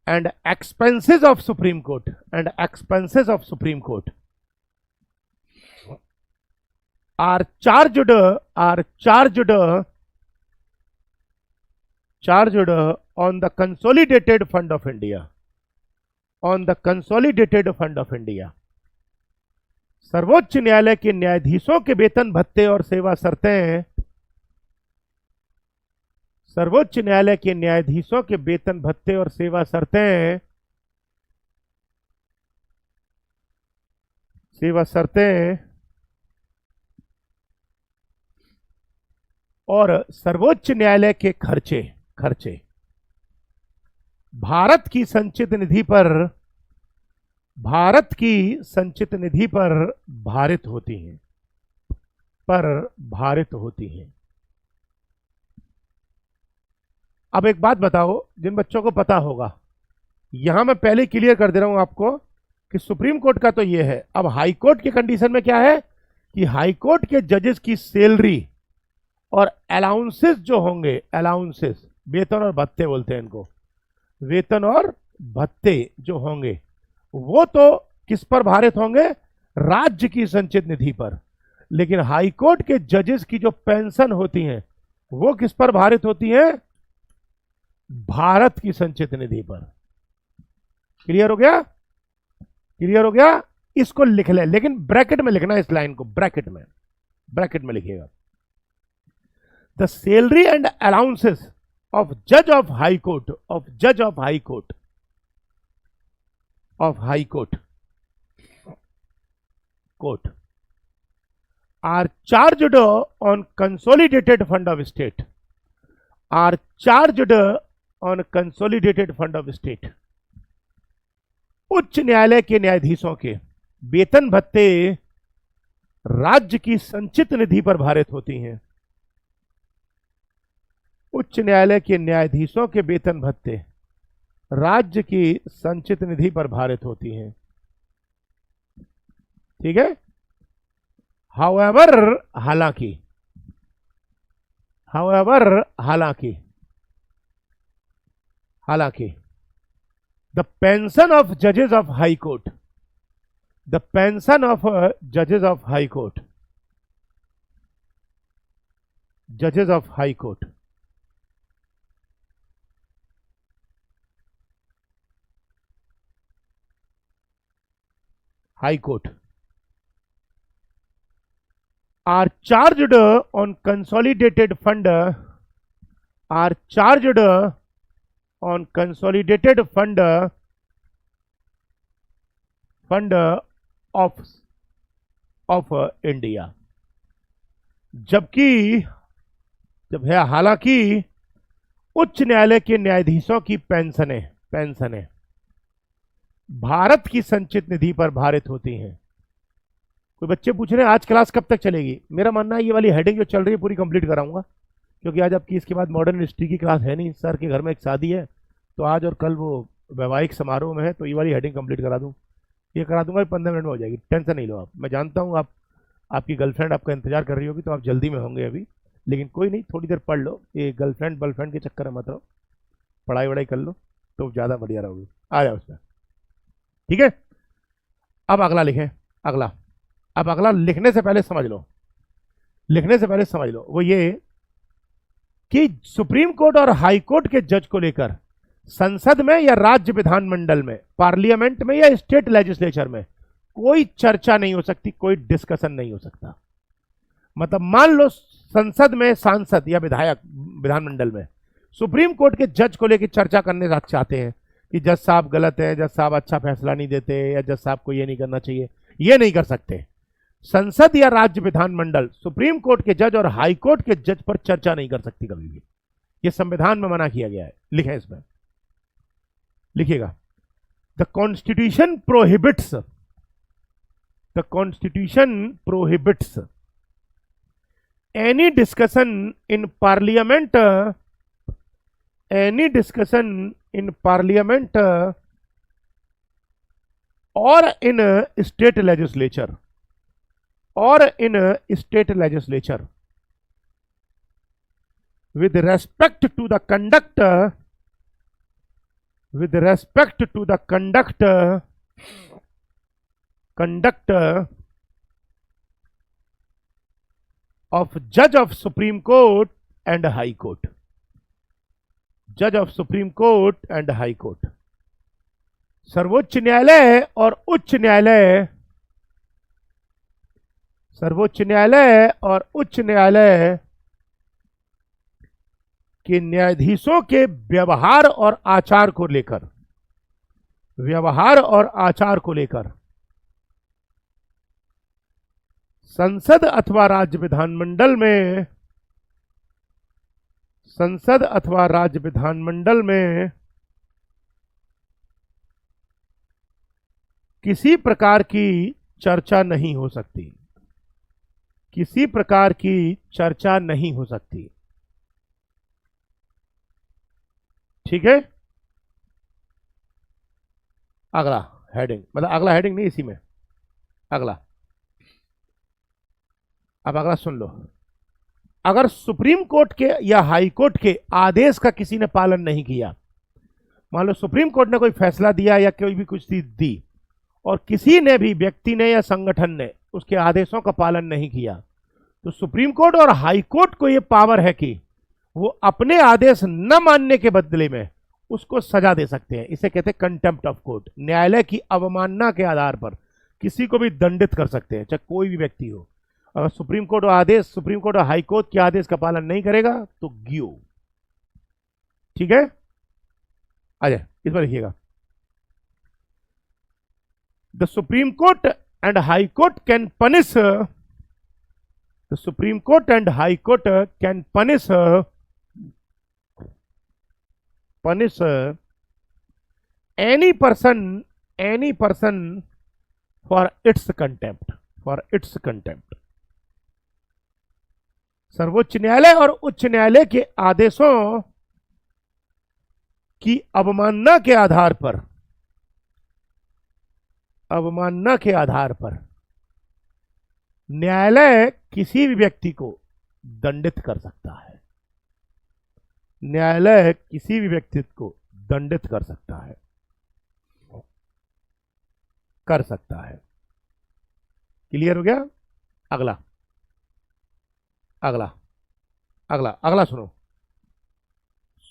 and expenses of Supreme Court, and expenses of Supreme Court are charged, are charged, charged on the consolidated fund of India, on the consolidated fund of India। सर्वोच्च न्यायालय के न्यायाधीशों के वेतन भत्ते और सेवा शर्तें, सर्वोच्च न्यायालय के न्यायाधीशों के वेतन भत्ते और सेवा शर्तें, सेवा शर्तें और सर्वोच्च न्यायालय के खर्चे, खर्चे भारत की संचित निधि पर, भारत की संचित निधि पर भारित होती हैं, पर भारित होती हैं। अब एक बात बताओ, जिन बच्चों को पता होगा, यहां मैं पहले क्लियर कर दे रहा हूं आपको कि सुप्रीम कोर्ट का तो ये है। अब हाई कोर्ट की कंडीशन में क्या है कि हाई कोर्ट के जजेस की सैलरी और अलाउंसेस जो होंगे, अलाउंसेस वेतन और भत्ते बोलते हैं इनको, वेतन और भत्ते जो होंगे वो तो किस पर भारित होंगे, राज्य की संचित निधि पर। लेकिन हाई कोर्ट के जजेस की जो पेंशन होती हैं वो किस पर भारित होती हैं, भारत की संचित निधि पर। क्लियर हो गया, क्लियर हो गया। इसको लिख ले, लेकिन ब्रैकेट में लिखना इस लाइन को, ब्रैकेट में, ब्रैकेट में लिखिएगा the salary and allowances of judge of high court, of judge of high court, of high court, court are charged on consolidated fund of state, are charged on consolidated fund of state. उच्च न्यायालय के न्यायाधीशों के वेतन भत्ते राज्य की संचित निधि पर भारित होती हैं। उच्च न्यायालय के न्यायाधीशों के वेतन भत्ते राज्य की संचित निधि पर भारित होती हैं। ठीक है। हाउएवर, हालांकि, हाउएवर, हालांकि, हालांकि द पेंशन ऑफ जजेस of high court, the pension of जजेस ऑफ हाई कोर्ट, जजेस of high court, high court are charged on consolidated fund, are charged on consolidated fund, fund of India. जबकि जब है हालांकि उच्च न्यायालय के न्यायाधीशों की पेंशनें भारत की संचित निधि पर भारित होती हैं। कोई बच्चे पूछ रहे हैं आज क्लास कब तक चलेगी? मेरा मानना है ये वाली हेडिंग जो चल रही है पूरी कंप्लीट कराऊंगा, क्योंकि आज आपकी इसके बाद मॉडर्न हिस्ट्री की क्लास है नहीं। सर के घर में एक शादी है, तो आज और कल वो वैवाहिक समारोह में है, तो ये वाली हेडिंग कंप्लीट करा दूं। ये करा दूंगा, 15 मिनट में हो जाएगी, टेंशन नहीं लो आप। मैं जानता हूँ आपकी गर्लफ्रेंड आपका इंतजार कर रही होगी, तो आप जल्दी में होंगे अभी, लेकिन कोई नहीं, थोड़ी देर पढ़ लो। ये गर्लफ्रेंड के चक्कर में मत रहो, पढ़ाई वढ़ाई कर लो तो ज़्यादा बढ़िया रहोगे। आ जाओ उसमें, ठीक है। अब अगला लिखें, अगला। अब अगला लिखने से पहले समझ लो, लिखने से पहले समझ लो, वो ये कि सुप्रीम कोर्ट और हाई कोर्ट के जज को लेकर संसद में या राज्य विधानमंडल में, पार्लियामेंट में या स्टेट लेजिस्लेचर में कोई चर्चा नहीं हो सकती, कोई डिस्कशन नहीं हो सकता। मतलब मान लो संसद में सांसद या विधायक विधानमंडल में सुप्रीम कोर्ट के जज को लेकर चर्चा करने चाहते हैं कि जज साहब गलत है, जज साहब अच्छा फैसला नहीं देते, या जज साहब को ये नहीं करना चाहिए, ये नहीं कर सकते। संसद या राज्य विधानमंडल सुप्रीम कोर्ट के जज और हाई कोर्ट के जज पर चर्चा नहीं कर सकती कभी भी। यह संविधान में मना किया गया है। लिखें इसमें, लिखिएगा, the Constitution prohibits, the Constitution prohibits any discussion in Parliament, any discussion in Parliament और in state legislature, or in a state legislature with respect to the conduct, with respect to the conduct of judge of Supreme Court and High Court, judge of Supreme Court and High Court। सर्वोच्च न्यायालय और उच्च न्यायालय, सर्वोच्च न्यायालय और उच्च न्यायालय के न्यायाधीशों के व्यवहार और आचार को लेकर, व्यवहार और आचार को लेकर संसद अथवा राज्य विधानमंडल में, संसद अथवा राज्य विधानमंडल में किसी प्रकार की चर्चा नहीं हो सकती, किसी प्रकार की चर्चा नहीं हो सकती। ठीक है। अगला हेडिंग, मतलब अगला हेडिंग नहीं, इसी में अगला। अब अगला सुन लो, अगर सुप्रीम कोर्ट के या हाई कोर्ट के आदेश का किसी ने पालन नहीं किया, मान लो सुप्रीम कोर्ट ने कोई फैसला दिया या कोई भी कुछ चीज दी और किसी ने भी, व्यक्ति ने या संगठन ने उसके आदेशों का पालन नहीं किया, तो सुप्रीम कोर्ट और हाई कोर्ट को यह पावर है कि वो अपने आदेश न मानने के बदले में उसको सजा दे सकते हैं। इसे कहते हैं कंटेम्प्ट ऑफ कोर्ट। न्यायालय की अवमानना के आधार पर किसी को भी दंडित कर सकते हैं, चाहे कोई भी व्यक्ति हो। अगर सुप्रीम कोर्ट और आदेश, सुप्रीम कोर्ट और हाई कोर्ट के आदेश का पालन नहीं करेगा तो गियो। ठीक है, आ जाए इस पर लिखिएगा, the Supreme Court and High court can punish, the Supreme Court and High court can punish any person for its contempt. सर्वोच्च न्यायालय और उच्च न्यायालय के आदेशों की अवमानना के आधार पर न्यायालय किसी भी व्यक्ति को दंडित कर सकता है। न्यायालय किसी भी व्यक्ति को दंडित कर सकता है। क्लियर हो गया? अगला सुनो।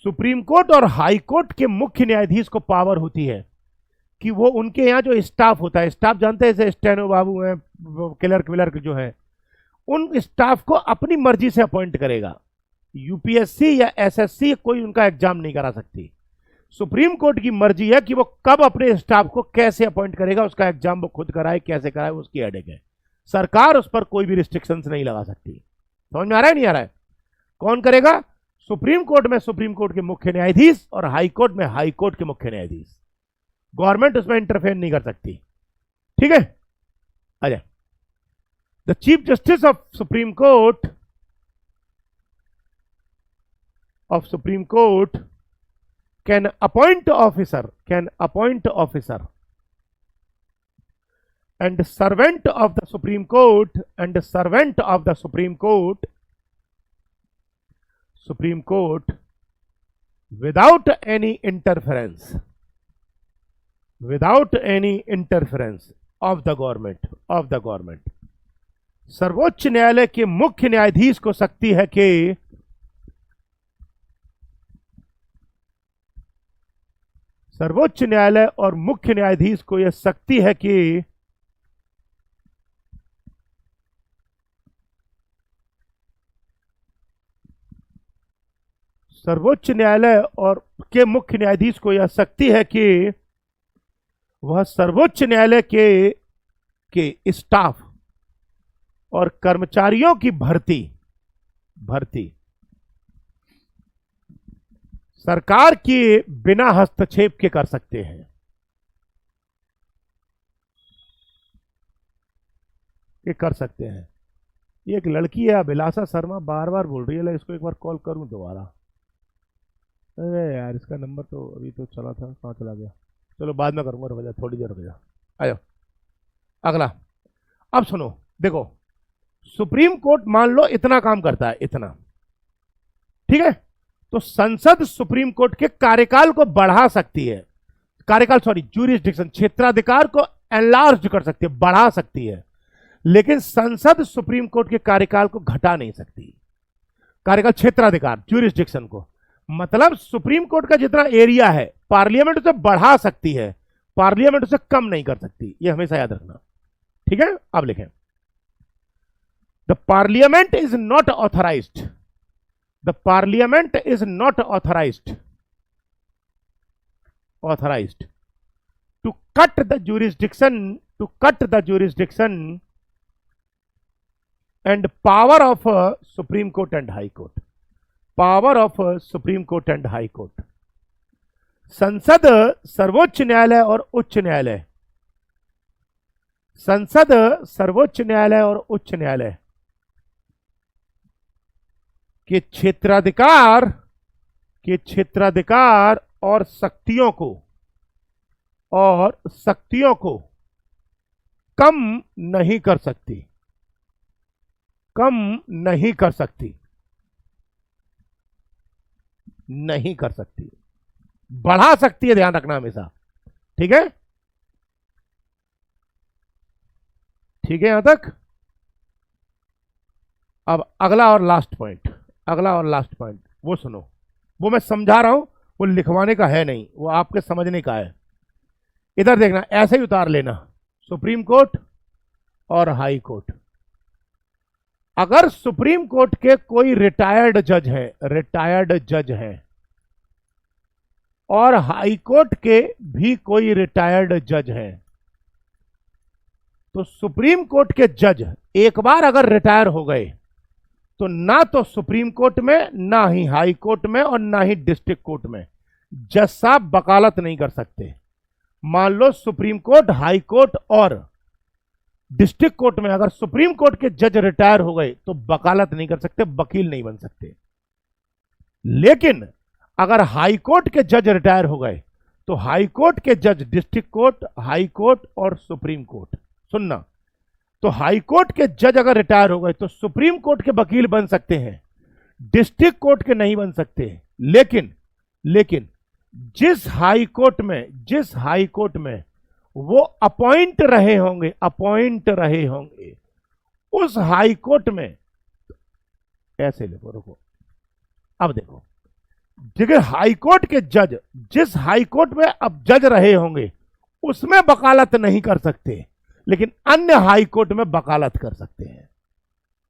सुप्रीम कोर्ट और हाई कोर्ट के मुख्य न्यायाधीश को पावर होती है कि वो उनके यहां जो स्टाफ होता है, स्टाफ जानते हैं, जैसे स्टेनो बाबू हैं, क्लर्क जो है, उन स्टाफ को अपनी मर्जी से अपॉइंट करेगा। यूपीएससी या एसएससी कोई उनका एग्जाम नहीं करा सकती। सुप्रीम कोर्ट की मर्जी है कि वो कब अपने स्टाफ को कैसे अपॉइंट करेगा, उसका एग्जाम वो खुद कराए, कैसे कराए, उसकी हेडेक है। सरकार उस पर कोई भी रिस्ट्रिक्शंस नहीं लगा सकती। समझ में आ रहा है नहीं आ रहा है? कौन करेगा? सुप्रीम कोर्ट में सुप्रीम कोर्ट के मुख्य न्यायाधीश और हाई कोर्ट में हाई कोर्ट के मुख्य न्यायाधीश। गवर्नमेंट उसमें इंटरफेयर नहीं कर सकती। ठीक है, आजा। The chief justice of Supreme Court can appoint officer and servant of the Supreme Court without any interference of the government. सर्वोच्च न्यायालय के मुख्य न्यायाधीश को शक्ति है कि सर्वोच्च न्यायालय और मुख्य न्यायाधीश को यह शक्ति है कि सर्वोच्च न्यायालय और के मुख्य न्यायाधीश को यह शक्ति है कि वह सर्वोच्च न्यायालय के स्टाफ और कर्मचारियों की भर्ती सरकार के बिना हस्तक्षेप के कर सकते हैं। ये एक लड़की है अभिलाषा शर्मा, बार बार बोल रही है, इसको एक बार कॉल करूं दोबारा। अरे यार, इसका नंबर तो अभी तो चला था, कहाँ चला गया? चलो बाद में करूंगा, रुक जा, थोड़ी देर रुक जा। आ जाओ अगला। अब सुनो, देखो, सुप्रीम कोर्ट मान लो इतना काम करता है, इतना, ठीक है, तो संसद सुप्रीम कोर्ट के कार्यकाल को बढ़ा सकती है। ज्यूरिसडिक्शन, क्षेत्राधिकार को एनलार्ज कर सकती है, बढ़ा सकती है, लेकिन संसद सुप्रीम कोर्ट के कार्यकाल को घटा नहीं सकती। कार्यकाल, क्षेत्राधिकार, ज्यूरिसडिक्शन को, मतलब सुप्रीम कोर्ट का जितना एरिया है पार्लियामेंट उसे बढ़ा सकती है, पार्लियामेंट उसे कम नहीं कर सकती। ये हमेशा याद रखना, ठीक है? अब लिखें, the parliament is not authorised to cut the jurisdiction and power of Supreme Court and High Court. संसद, सर्वोच्च न्यायालय और उच्च न्यायालय के क्षेत्राधिकार और शक्तियों को कम नहीं कर सकती, बढ़ा सकती है, ध्यान रखना हमेशा। ठीक है यहां तक। अब अगला और लास्ट पॉइंट वो सुनो, वो मैं समझा रहा हूं, वो लिखवाने का है नहीं, वो आपके समझने का है। इधर देखना, ऐसे ही उतार लेना, सुप्रीम कोर्ट और हाई कोर्ट। अगर सुप्रीम कोर्ट के कोई रिटायर्ड जज है और हाई कोर्ट के भी कोई रिटायर्ड जज हैं, तो सुप्रीम कोर्ट के जज एक बार अगर रिटायर हो गए तो ना तो सुप्रीम कोर्ट में, ना ही हाई कोर्ट में, और ना ही डिस्ट्रिक्ट कोर्ट में जज साहब वकालत नहीं कर सकते। मान लो सुप्रीम कोर्ट, हाई कोर्ट और डिस्ट्रिक्ट कोर्ट में अगर सुप्रीम कोर्ट के जज रिटायर हो गए तो वकालत नहीं कर सकते, वकील नहीं बन सकते। लेकिन अगर हाई कोर्ट के जज रिटायर हो गए तो हाई कोर्ट के जज डिस्ट्रिक्ट कोर्ट, हाई कोर्ट और सुप्रीम कोर्ट, सुनना, तो हाई कोर्ट के जज अगर रिटायर हो गए तो सुप्रीम कोर्ट के वकील बन सकते हैं, डिस्ट्रिक्ट कोर्ट के नहीं बन सकते। लेकिन जिस हाई कोर्ट में वो अपॉइंट रहे होंगे उस हाई कोर्ट में, ऐसे लिखो, रुको, अब देखो, जगह हाई कोर्ट के जज जिस हाई कोर्ट में अब जज रहे होंगे उसमें वकालत नहीं कर सकते, लेकिन अन्य हाई कोर्ट में वकालत कर सकते हैं।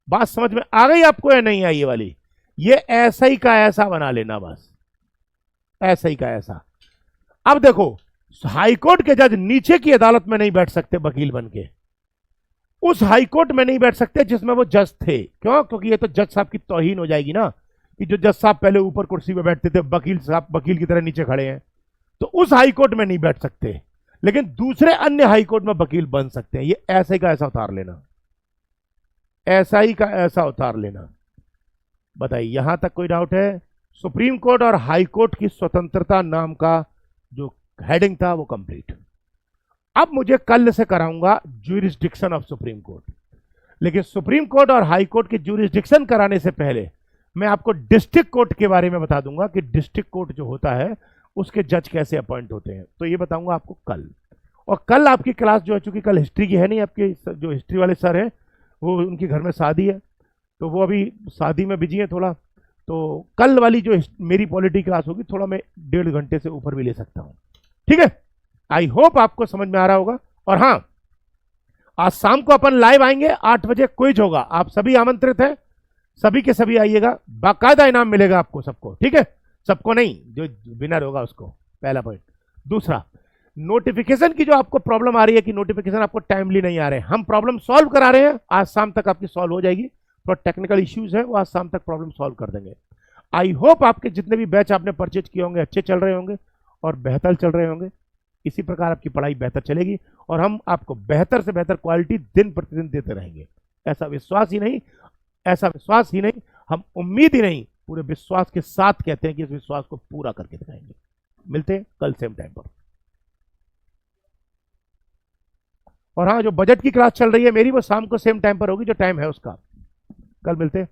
बात समझ में आ गई आपको या नहीं आई ये वाली? ये ऐसा ही का ऐसा बना लेना, बस ऐसा ही का ऐसा। अब देखो, हाई कोर्ट के जज नीचे की अदालत में नहीं बैठ सकते वकील बनके, उस हाई कोर्ट में नहीं बैठ सकते जिसमें वो जज थे। क्यों? क्योंकि ये तो जज साहब की तौहीन हो जाएगी ना, कि जो जज साहब पहले ऊपर कुर्सी पे बैठते थे, वकील साहब वकील की तरह नीचे खड़े हैं, तो उस हाई कोर्ट में नहीं बैठ सकते, लेकिन दूसरे अन्य हाई कोर्ट में वकील बन सकते हैं। ये ऐसे का ऐसा उतार लेना, ऐसा ही का ऐसा उतार लेना। बताइए, यहां तक कोई डाउट है? सुप्रीम कोर्ट और हाई कोर्ट की स्वतंत्रता नाम का जो हेडिंग था वो कंप्लीट। अब मुझे कल से कराऊंगा ज्यूरिसडिक्शन ऑफ सुप्रीम कोर्ट, लेकिन सुप्रीम कोर्ट और हाई कोर्ट की ज्यूरिसडिक्शन कराने से पहले मैं आपको डिस्ट्रिक्ट कोर्ट के बारे में बता दूंगा कि डिस्ट्रिक्ट कोर्ट जो होता है उसके जज कैसे अपॉइंट होते हैं। तो ये बताऊंगा आपको कल। और कल आपकी क्लास जो है, चूंकि कल हिस्ट्री की है नहीं, आपके जो हिस्ट्री वाले सर हैं वो उनके घर में शादी है, तो वो अभी शादी में बिजी है थोड़ा, तो कल वाली जो मेरी पॉलिटी क्लास होगी थोड़ा मैं 1.5 घंटे से ऊपर भी ले सकता हूं। ठीक है, आई होप आपको समझ में आ रहा होगा। और हाँ, आज शाम को अपन लाइव आएंगे 8 बजे, क्विज होगा, आप सभी आमंत्रित हैं, सभी के सभी आइएगा, बाकायदा इनाम मिलेगा आपको सबको। ठीक है, सबको नहीं, जो विनर होगा उसको, पहला पॉइंट। दूसरा, नोटिफिकेशन की जो आपको प्रॉब्लम आ रही है कि नोटिफिकेशन आपको टाइमली नहीं आ रहे हैं, हम प्रॉब्लम सॉल्व करा रहे हैं, आज शाम तक आपकी सॉल्व हो जाएगी। तो टेक्निकल इश्यूज है वो आज शाम तक प्रॉब्लम सॉल्व कर देंगे। आई होप आपके जितने भी बैच आपने परचेज किए होंगे अच्छे चल रहे होंगे और बेहतर चल रहे होंगे। इसी प्रकार आपकी पढ़ाई बेहतर चलेगी और हम आपको बेहतर से बेहतर क्वालिटी दिन प्रतिदिन देते रहेंगे। ऐसा विश्वास ही नहीं, हम उम्मीद ही नहीं, पूरे विश्वास के साथ कहते हैं कि इस विश्वास को पूरा करके दिखाएंगे। मिलते हैं कल सेम टाइम पर। और हाँ, जो बजट की क्लास चल रही है मेरी, वो शाम को सेम टाइम पर होगी जो टाइम है उसका। कल मिलते हैं।